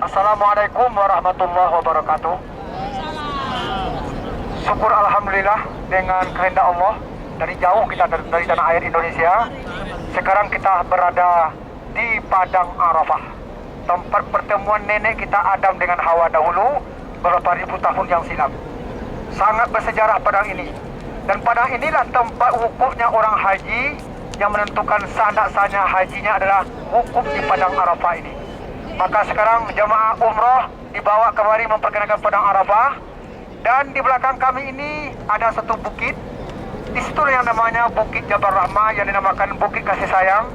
Assalamualaikum warahmatullahi wabarakatuh. Syukur alhamdulillah dengan kehendak Allah, dari jauh kita dari tanah air Indonesia. Sekarang kita berada di Padang Arafah, tempat pertemuan nenek kita Adam dengan Hawa dahulu beberapa ribu tahun yang silam. Sangat bersejarah padang ini. Dan padang inilah tempat wukufnya orang haji, yang menentukan sah tak sahnya hajinya adalah wukuf di Padang Arafah ini. Maka sekarang jemaah umrah dibawa kemari memperkenalkan Padang Arafah. Dan di belakang kami ini ada satu bukit. Di situ yang namanya Bukit Jabal Rahmah, yang dinamakan Bukit Kasih Sayang.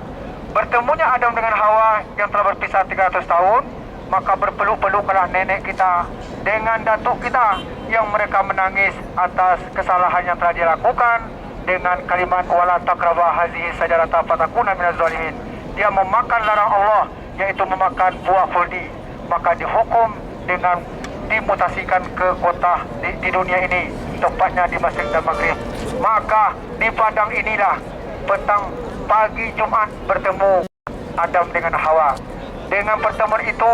Bertemunya Adam dengan Hawa yang telah berpisah 300 tahun, maka berpeluk-peluklah nenek kita dengan datuk kita yang mereka menangis atas kesalahan yang telah dia lakukan dengan kalimat wala taqrabu hazihi sajarata fatakuna minaz zalimin. Dia memakan larang Allah, yaitu memakan buah khuldi, maka dihukum dengan dimutasikan ke kota di dunia ini, tepatnya di Masjid dan Maghrib. Maka di padang inilah petang pagi Jumat bertemu Adam dengan Hawa. Dengan pertemuan itu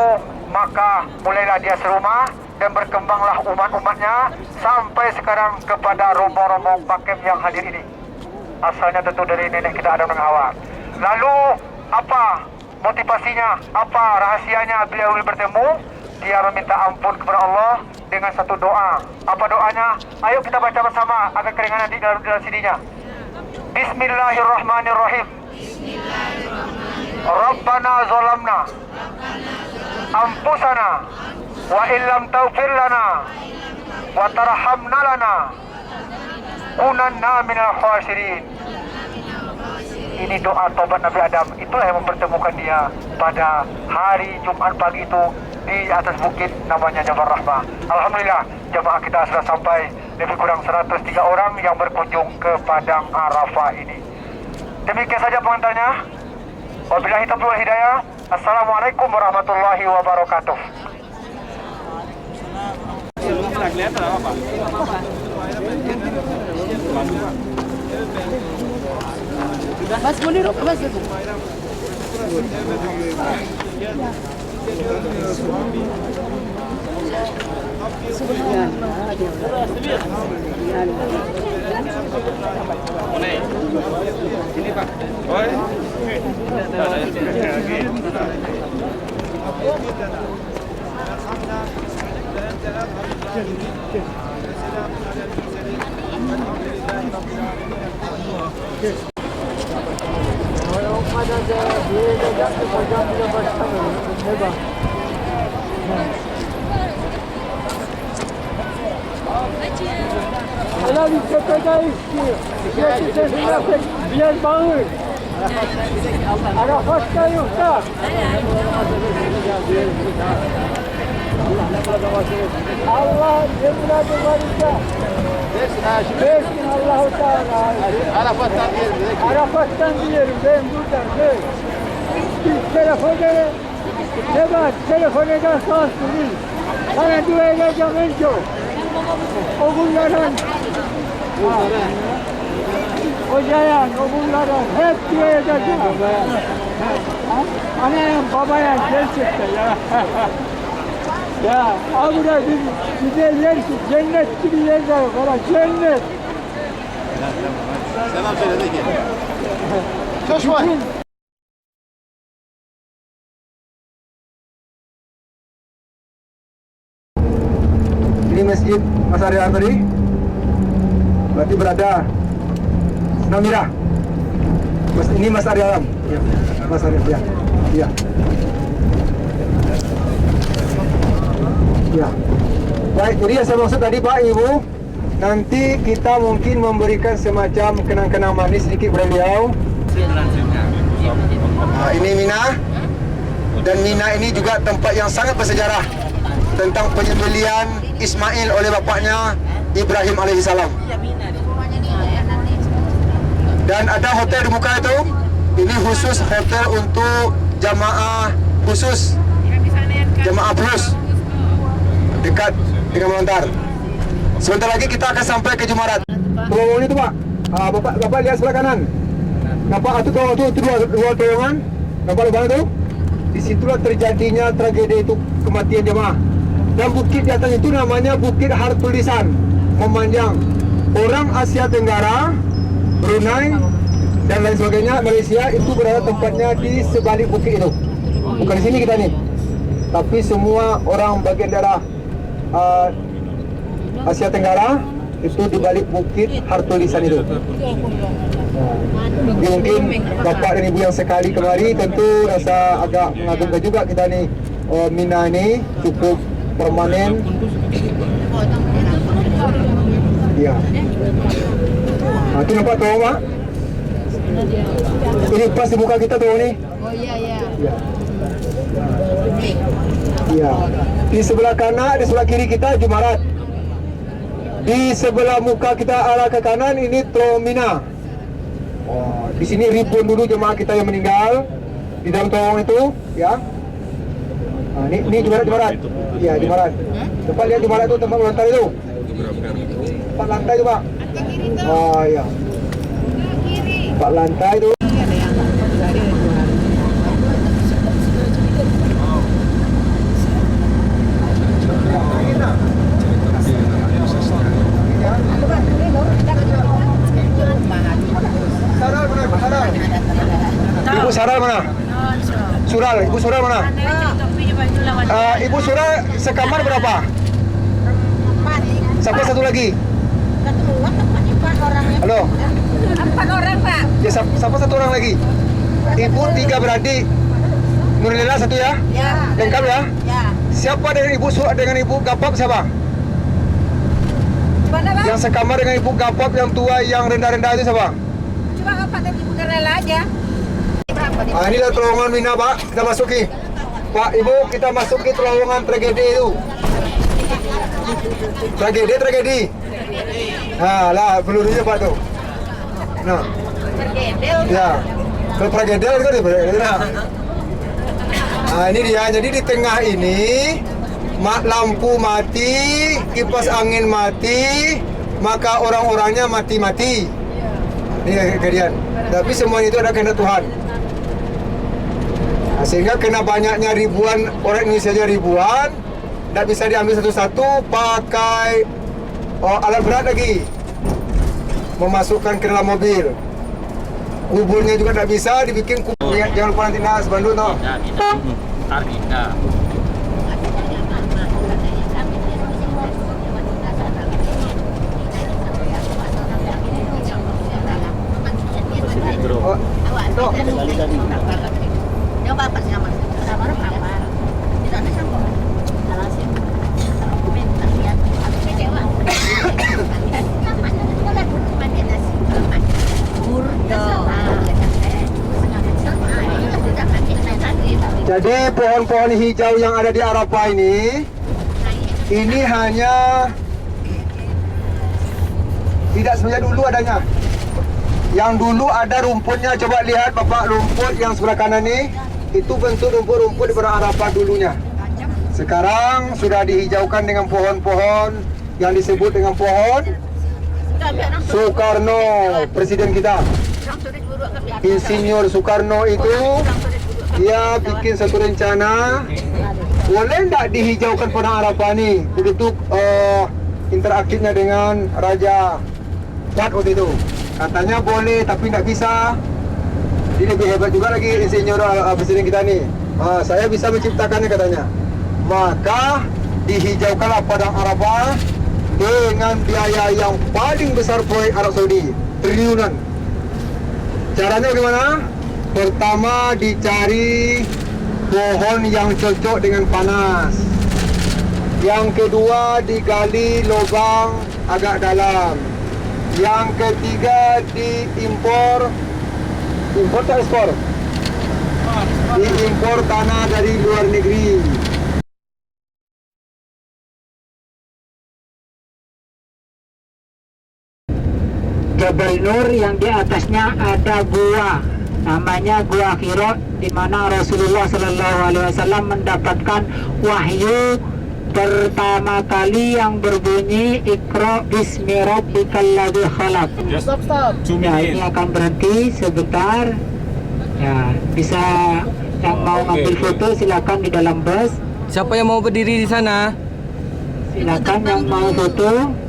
maka mulailah dia serumah dan berkembanglah umat-umatnya sampai sekarang kepada rombong-rombong pakem yang hadir ini. Asalnya tentu dari nenek kita Adam dengan Hawa. Lalu apa motivasinya, apa rahasianya beliau bertemu? Dia meminta ampun kepada Allah dengan satu doa. Apa doanya? Ayo kita baca bersama agar keringanan di dalam CD-nya. Bismillahirrahmanirrahim. Rabbana zalamna anfusana wa illam taghfir lana wa tarhamna lana kunanna minal khasirin. Ini doa tobat Nabi Adam. Itulah yang mempertemukan dia pada hari Jumat pagi itu di atas bukit namanya Jabal Rahmah. Alhamdulillah jemaah kita sudah sampai, lebih kurang 103 orang yang berkunjung ke Padang Arafah ini. Demikian saja pengantarnya. Wabillahi taufiq wal hidayah. Assalamualaikum warahmatullahi wabarakatuh. kelihatan apa? Mas Munir, Mas Munir. Ini Pak. Biar bangun. Arafat kayu tak? Allah jemla berbarika. Bismillah Allah Taala. Arafat tandir. Ben buradan. Telefoneden sansürün. Sana dua edeceğim önce. O bunların. Hocaya, o bunların hep dua edeceğim. Annem, babaya gerçekten ya. Ya, burada bir güzel yer ki, cennet gibi yer var. Bana cennet. Selam söyle ki. Coşma. Ini masjid Mas Arya tadi berarti berada Namira. Ini Mas Arya Alam. Ya, Mas Arya ya. Ya. Ya. Baik, jadi yang saya maksud tadi Pak Ibu, nanti kita mungkin memberikan semacam kenang-kenang manis sedikit beliau. Nah, ini Mina, dan Mina ini juga tempat yang sangat bersejarah tentang penyembelihan Ismail oleh bapaknya Ibrahim alaihissalam. Dan ada hotel di muka itu, ini khusus hotel untuk jamaah khusus, jamaah plus, dekat dengan Melontar. Sebentar lagi kita akan sampai ke Jumarat. Terowongan itu Pak, Bapak lihat sebelah kanan. Nampak itu dua terowongan, nampak lubang itu? Disitulah terjadinya tragedi itu, kematian jemaah. Dan bukit di atas itu namanya Bukit Hartulisan, memanjang. Orang Asia Tenggara, Brunei, dan lain sebagainya, Malaysia itu berada tempatnya di sebalik bukit itu. Bukan di sini kita nih, tapi semua orang bagian daerah Asia Tenggara itu di balik Bukit Hartulisan itu. Jadi mungkin bapak dan ibu yang sekali kemari tentu rasa agak mengagumkan juga kita nih. Mina ini cukup permanen. Ya. Nah, itu nampak tuh Mak? Ini pas di muka kita tuh nih. Oh iya. Ya. Ya. Di sebelah kanan, di sebelah kiri kita Jumarat. Di sebelah muka kita arah ke kanan ini Tromina. Oh, di sini ribuan dulu jemaah kita yang meninggal di dalam terowongan itu, ya. Nah, ini Jumarat. Iya, Jumarat. Coba lihat Jumarat itu tempat melontar itu. 4 lantai itu, Pak. Oh, iya. 4 lantai itu. Ibu Saral mana? Sural, Ibu Sural mana? Ibu Sural sekamar berapa? Sampai satu lagi. Halo. 4 orang Pak. Ya, siapa satu orang lagi? Ibu 3 beradik. Nurlila 1 ya? Ya. Lengkap ya? Ya. Siapa dengan Ibu Sural dengan Ibu Gapap siapa? Mana Pak? Yang sekamar dengan Ibu Gapap yang tua yang rendah-rendah itu siapa? Cuma Pak dan Ibu Karela aja. Inilah terowongan Mina Pak, kita masuki. Pak Ibu, kita masuki terowongan tragedi itu. Tragedi. Nah lah pelurunya Pak tuh. Nah. Ya. Kalau tragedel itu nah. Nah ini dia, jadi di tengah ini lampu mati, kipas angin mati, maka orang-orangnya mati-mati. Ini kejadian. Tapi semuanya itu ada kehendak Tuhan. Nah, sehingga kena banyaknya ribuan orang Indonesia aja ribuan, tidak bisa diambil satu-satu pakai alat berat lagi, memasukkan ke dalam mobil. Kuburnya juga tidak bisa dibikin kubur. Jangan lupa nanti nas Bandung tau. Jadi pohon-pohon hijau yang ada di Arafah ini hanya tidak sebanyak dulu adanya. Yang dulu ada rumputnya, coba lihat Bapak, rumput yang sebelah kanan ini, itu bentuk rumput-rumput di Arafah dulunya. Sekarang sudah dihijaukan dengan pohon-pohon yang disebut dengan pohon Soekarno, presiden kita. Insinyur Soekarno itu dia bikin satu rencana, boleh tidak dihijaukan padang Arafah ini untuk interaktifnya dengan Raja Fuad waktu itu. Katanya boleh, tapi tidak bisa. Dia lebih hebat juga lagi insinyur presiden kita nih. Saya bisa menciptakannya katanya. Maka dihijaukanlah padang Arafah dengan biaya yang paling besar proyek Arab Saudi, triliunan. Caranya bagaimana? Pertama dicari pohon yang cocok dengan panas. Yang kedua digali lubang agak dalam. Yang ketiga diimpor, impor tak ekspor? Diimpor tanah dari luar negeri. Jabal Nur yang di atasnya ada gua, namanya Gua Hira, di mana Rasulullah SAW mendapatkan wahyu pertama kali yang berbunyi Iqra bismi rabbikal ladzi khalaq. Ya, ini akan berhenti sebentar. Ya, bisa yang mau ngambil foto silakan di dalam bus. Siapa yang mau berdiri di sana? Silakan yang mau foto.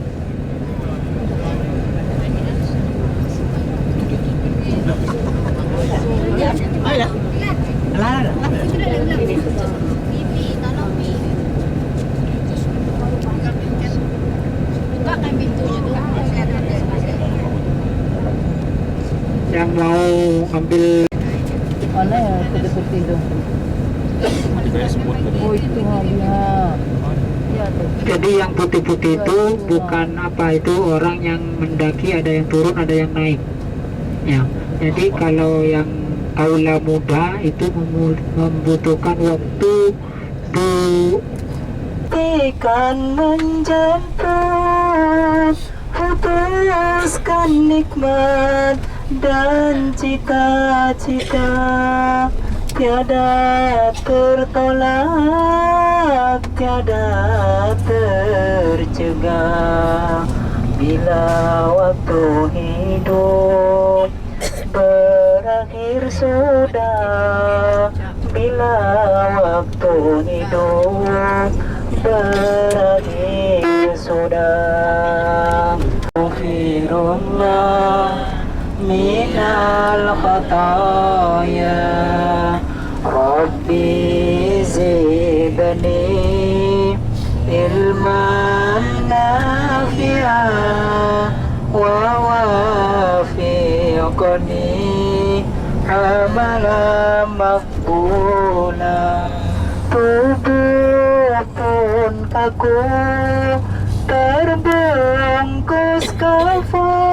Yang mau ambil Mana yang putih-putih itu? Oh itu dia. Jadi yang putih-putih itu bukan apa, itu orang yang mendaki, ada yang turun, ada yang naik. Ya, jadi kalau yang kaula muda itu membutuhkan waktu ikan menjemput, putuskan nikmat dan cita-cita, tiada tertolak, tiada tercegah. Bila waktu hidup berakhir sudah, bila waktu hidup berakhir sudah. Akhirullah minal khataya, Rabbi zidni ilman nafi'ah wa wafiqni amalan maqbula. Tubuh pun kaku terbungkus kafan,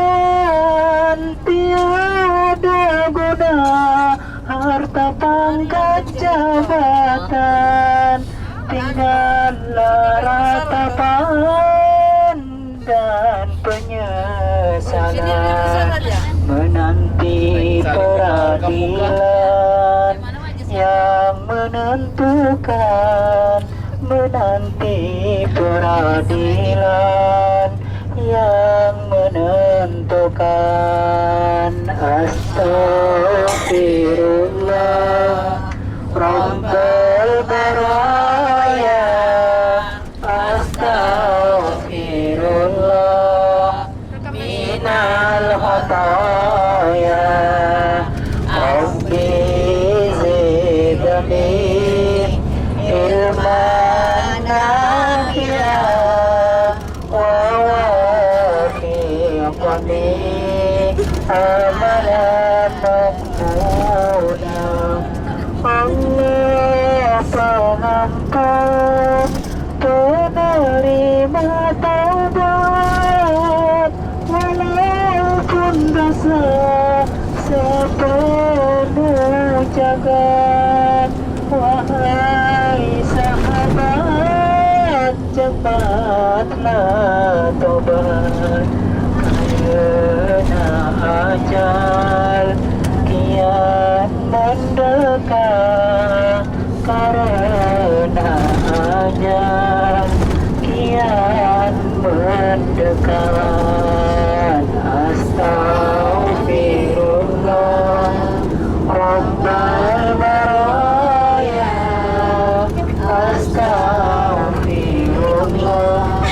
tiada guna harta pangkat jabatan, tinggallah ratapan dan penyesalan, menanti peradilan yang menentukan, menanti peradilan yang menentukan. Astagfirullah Rabbal baraya, astagfirullah minal khataya. Rabbi zidni ilman nafi'an wa wafiqni amalan maqbula. Allah pengampun penerima taubat, walaupun dosa sepenuh jagat. Wahai sahabat, cepatlah tobat, karena ajal kian mendekat. Karena ajal kian mendekat. Astagfirullah Rabbal baraya, astagfirullah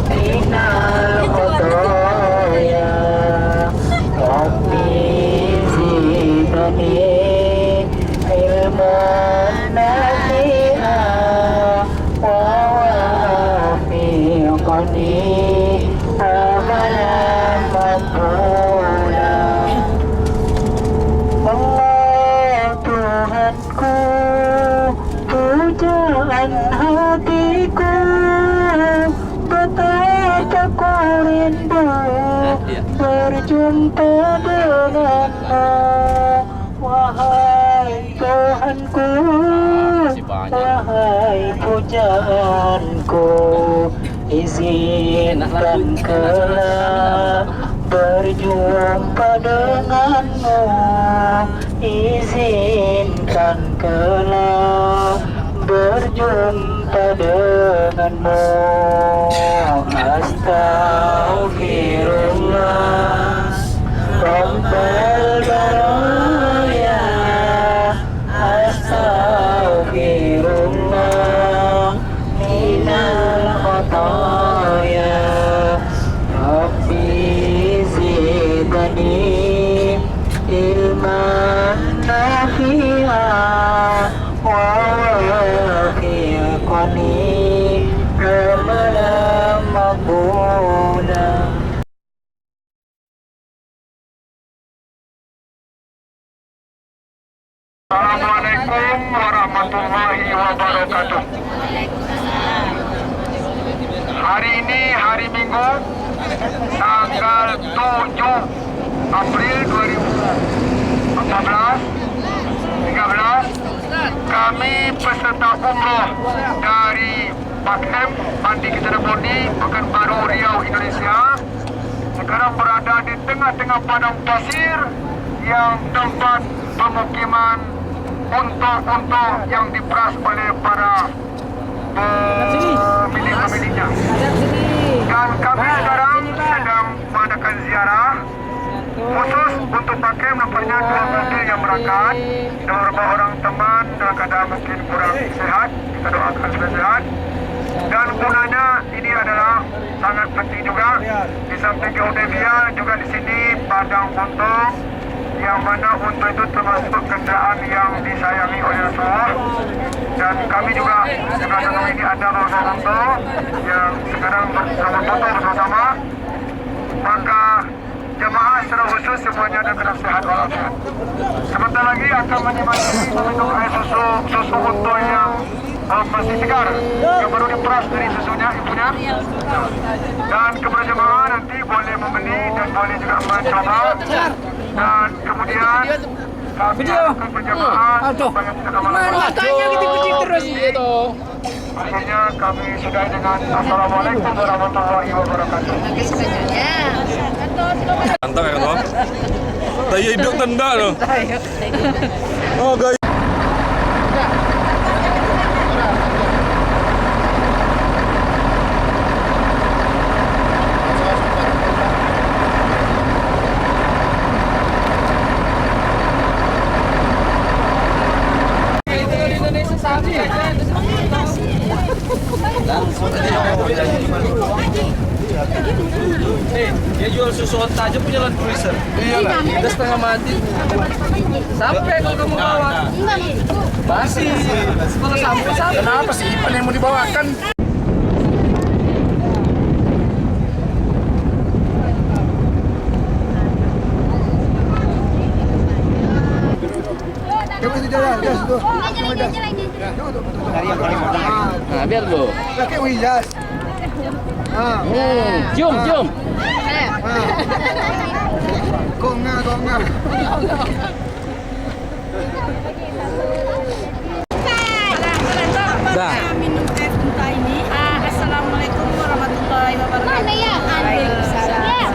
minal khataya. Rabbi zidni ilman nafi'an wa wafiqni amalan maqbula. Allah Tuhanku, pujaan hatiku, betapa ku rindu berjumpa denganmu. Wahai Tuhanku, wahai pujaanku, izinkan kelak berjumpa denganmu. Izinkan kelak berjumpa denganmu. Astagfirullah Rabbal baraya, astagfirullah minal khataya. Rabbi zidni ilman nafi'an wa wafiqni amalan maqbula. Assalamualaikum warahmatullahi wabarakatuh. Hari ini hari Minggu tanggal 7 April 2014 13, kami peserta umroh dari Pakem Mandi Ketanaboni, Pekanbaru, Riau, Indonesia sekarang berada di tengah-tengah padang pasir yang tempat pemukiman unta-unta yang diperas oleh para pemilik-pemiliknya. Dan kami sekarang sedang mengadakan ziarah khusus untuk pakai nampaknya 2 mobil yang berangkat dan beberapa orang teman dalam keadaan mungkin kurang sehat. Kita doakan supaya sehat. Dan gunanya ini adalah sangat penting juga. Di samping Gaudevia juga di sini padang unta, yang mana unta itu termasuk kendaraan yang disayangi oleh Rasulullah. Dan kami juga senang ini ada beberapa unta yang sekarang berfoto bersama. Maka jemaah secara khusus semuanya ada kena sehat walafiat. Sebentar lagi akan menikmati minum air susu unta yang masih segar, yang baru diperas dari susunya ibunya. Dan kepada jemaah nanti boleh membeli dan boleh juga mencoba. Dan kemudian kami akan berjemaah supaya tidak lama-lama. terus itu. Akhirnya kami sudah dengan Assalamualaikum warahmatullahi wabarakatuh. Mantap ya toh. Tayo hidup tenda loh. Oh guys. Dia jual susu onta aja punya Land Cruiser. Iyalah, udah setengah mati. Sampai kalau kamu bawa. Masih. Kalau sampai. Kenapa sih Ipan yang mau dibawakan? Nah, biar lo. Pakai hijaz. Cium, cium. Gonga. Dah. Minum teh unta ini. Assalamualaikum warahmatullahi wabarakatuh. Waalaikumsalam.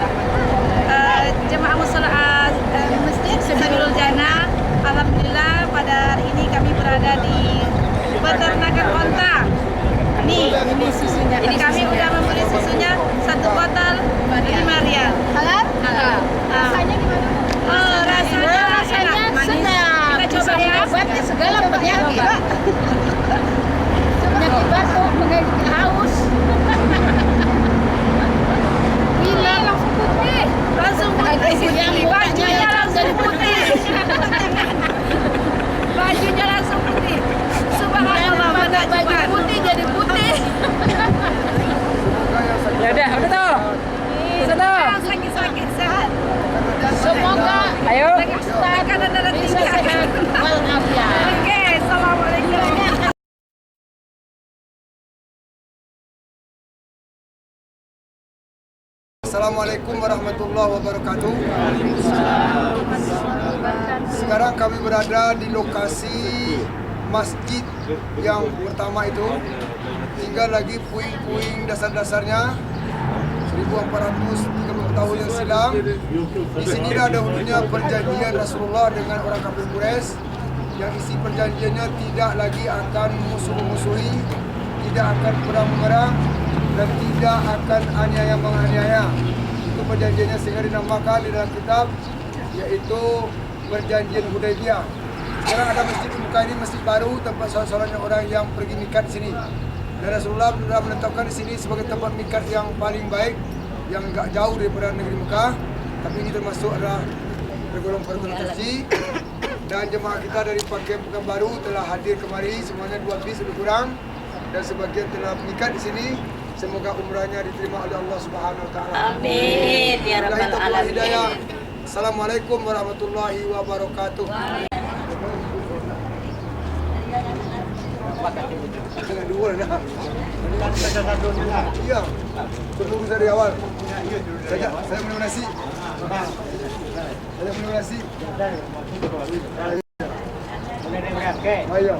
Jemaah musholah Masjid Sabilul Jannah. Alhamdulillah pada hari ini kami berada di peternakan onta. Ini susunya. Ini kami udah membeli susunya 1 botol 5 rial. Halal? Halal. Rasanya gimana? Rasanya sedap. Kita coba ya. Obatnya segala penyakit. Penyakit batuk, penyakit haus. Gila, langsung putih. Langsung putih. Bajunya langsung putih. Bajunya langsung putih. Subhanallah, baju putih jadi putih. Ya udah tuh. Sana. Sakit-sakit sehat. Semoga. Ayo. Tekanan darah tinggi. Oke, assalamualaikum. Assalamualaikum warahmatullahi wabarakatuh. Sekarang kami berada di lokasi masjid yang pertama itu. Tinggal lagi puing-puing dasar-dasarnya 1430 tahun yang silam. Di sinilah dahulunya perjanjian Rasulullah dengan orang kafir Quraisy, yang isi perjanjiannya tidak lagi akan musuh-musuhi, tidak akan perang-merang, dan tidak akan aniaya-menganiaya. Itu perjanjiannya sehingga dinamakan di dalam kitab, yaitu perjanjian Hudaybiyah. Sekarang ada masjid di muka ini, masjid baru, tempat sholat-sholatnya orang yang pergi mikat di sini. Dan Rasulullah sudah menetapkan di sini sebagai tempat mikat yang paling baik, yang agak jauh daripada negeri Mekah. Tapi ini termasuk adalah tergolong perguruan suci. Dan jemaah kita dari Pekanbaru telah hadir kemari, semuanya 2 bis lebih kurang. Dan sebagian telah mikat di sini. Semoga umrahnya diterima oleh Allah Subhanahu wa taala. Amin ya rabbal alamin. Assalamualaikum warahmatullahi wabarakatuh. Dua dah. Iya. Perlu dari awal. Saya minum nasi. Saya minum nasi. Ayo.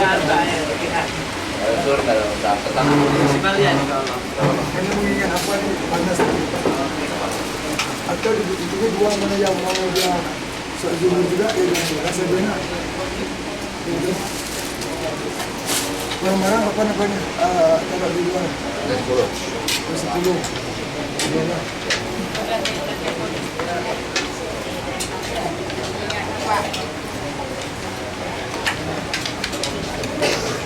Kalau dapat tangan municipalnya. Kami mengingat apa nih panas. Atau itu dua mana yang mau dia seujung juga yang rasa benar. Barang-barang apa namanya? Taruh di luar. 10.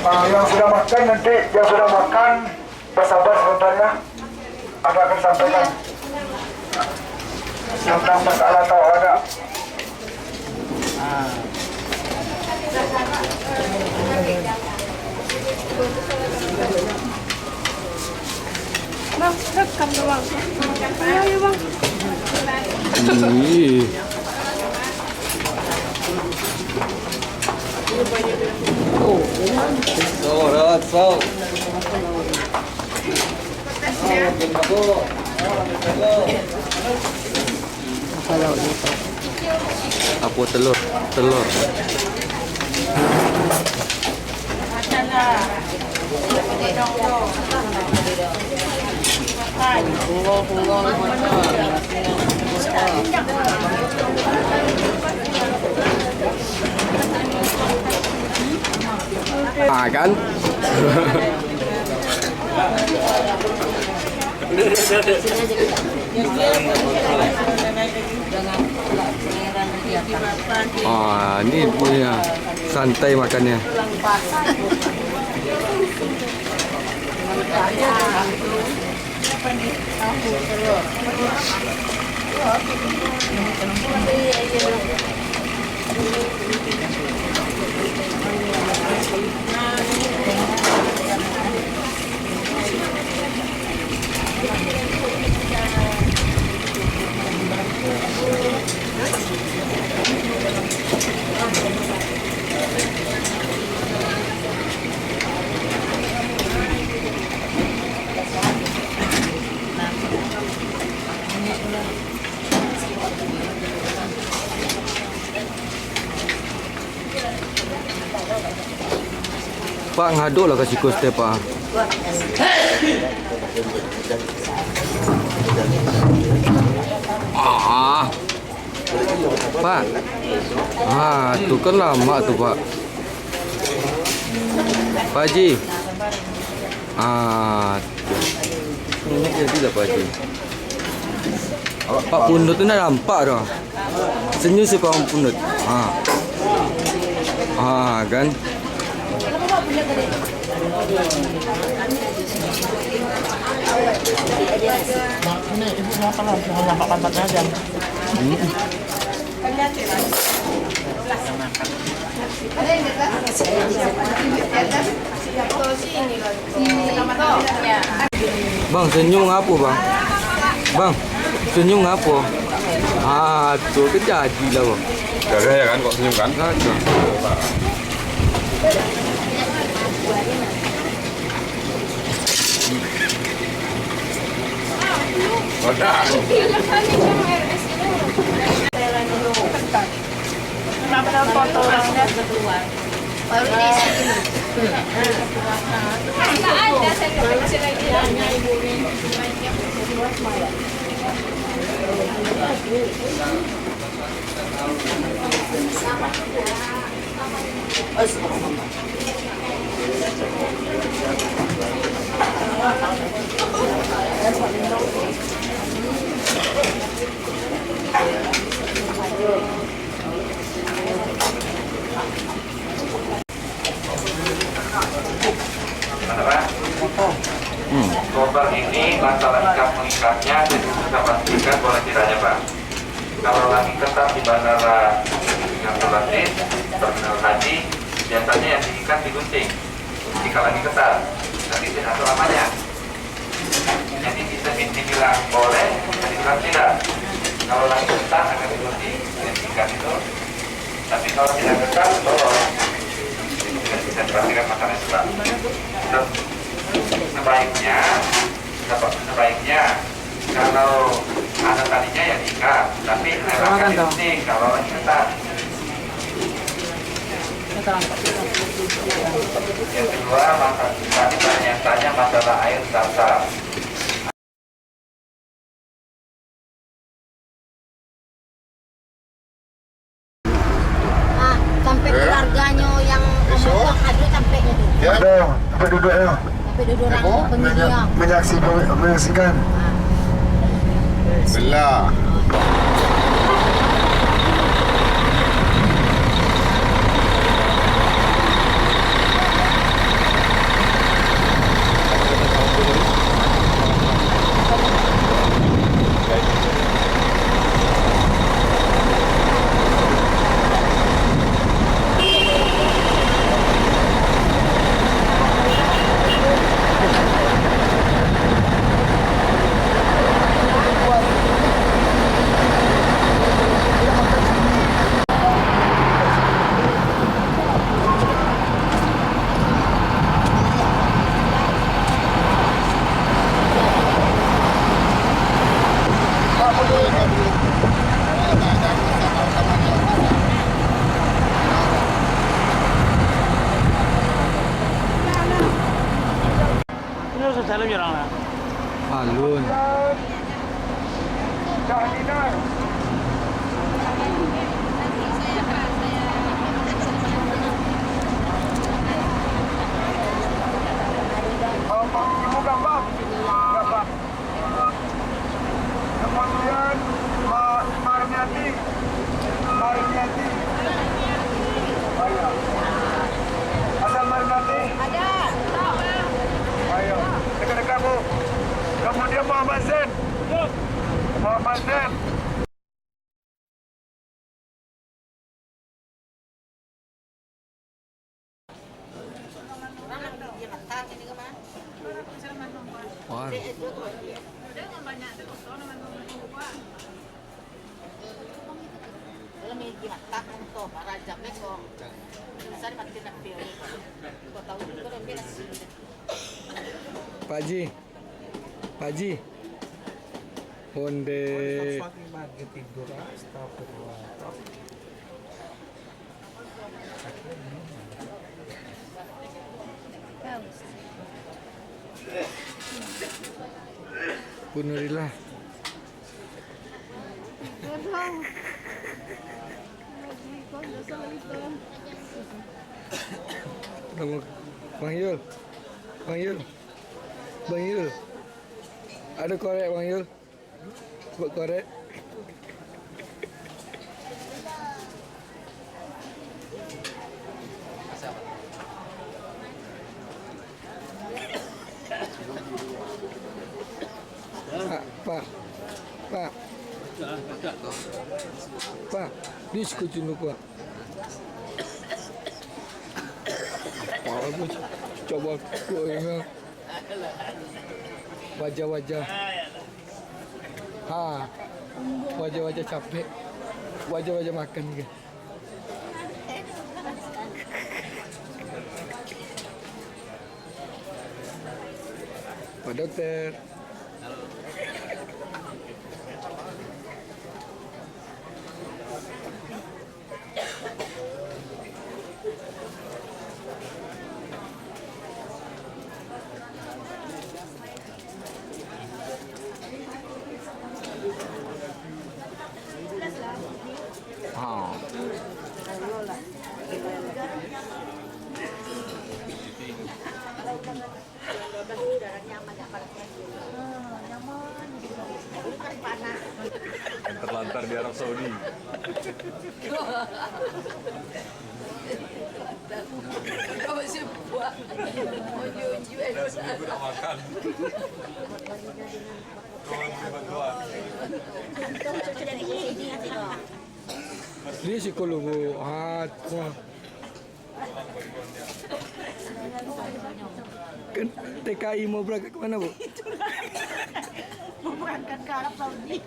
Yang sudah makan nanti, yang sudah makan bersabar sebentar ya. Aku akan sampaikan tentang masalah tahu ada. Bang, rekam dong bang. Ayo bang. Apa telur? Telur. Ah kan? Ah, ini punya santai makannya. Pak ngaduk lah kasih kos Pak. Pak. Tu kan lama tu Pak. Pak Haji. Ini jadi lah Pak Haji. Pak Pundut tu nak nampak dah. Senyum si Pak Pundut. Kan. Ini ibu kenapa lah? Jangan nampak pantatnya aja. Bang, senyum apa bang? Bang, senyum apa? Tu kan jadilah bang. Gagah ya kan kok senyum kan? Gagah. Wadah. Foto orangnya keluar. Baru diisi dulu. Nggak ada, saya nggak bisa lagi. Korban ini masalah ikat mengikatnya jadi bisa pastikan boleh tidaknya Pak. Kalau lagi ketat di bandara Abdulaziz, terminal haji, biasanya yang diikat digunting. Jika lagi ketat, tapi tidak selamanya. Jadi bisa dibilang boleh, bisa dibilang tidak. Kalau lagi ketat akan digunting, yang diikat itu. Tapi kalau tidak ketat, boleh. Tidak bisa dipastikan masalahnya Pak. Sebaiknya kalau ada talinya ya diikat, tapi lewatkan digunting kalau lagi ketat. Yang kedua, maka kami tanya masalah air tata. Sampai keluarganya yang ngomong ada sampai itu. Ya, ada sampai duduknya. Sampai duduk orang penyedia. Menyaksikan. Belah. Ini harus jalan orang lah. Alun. Ibu gambar. Kemudian Marmiati. Ada Marmiati? Ada. Ayo, dekat-dekat Bu. Kemudian Muhammad Zain. Muhammad Zain. Pak Haji, Honde. Punurilah. Kamu, Bang Yul, ada korek Bang Yul, buat korek. Pak, diskutin dulu Pak. Aku coba ingat wajah-wajah, wajah-wajah capek, wajah-wajah makan gitu. Pak Dokter. Terlantar di Arab Saudi. Kau masih buat mau jual Udah makan. Dia psikolog kan TKI mau berangkat kemana Bu? mau berangkat ke Arab Saudi.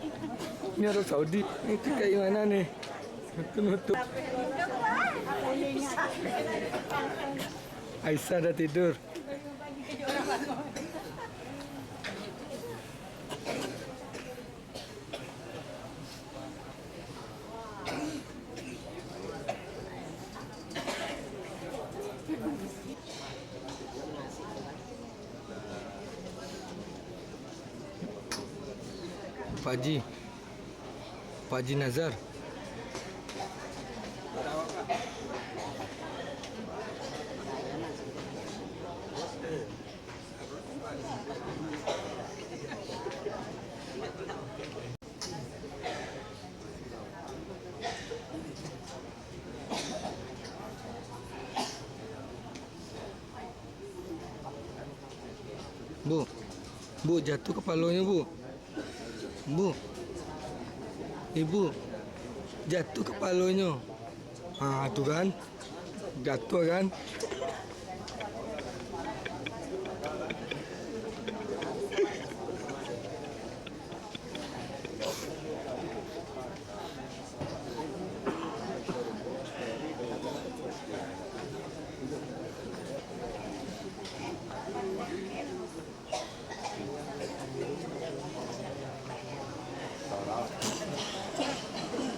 Ini Arab Saudi, ini TKI mana nih? Nutup. Aisyah udah tidur. Pak Haji Nazar. Bu, jatuh kepalanya, Bu. Ibu, jatuh kepalanya. Ah, tuh kan, jatuh kan.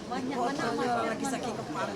Banyak mana lagi sakit kepala.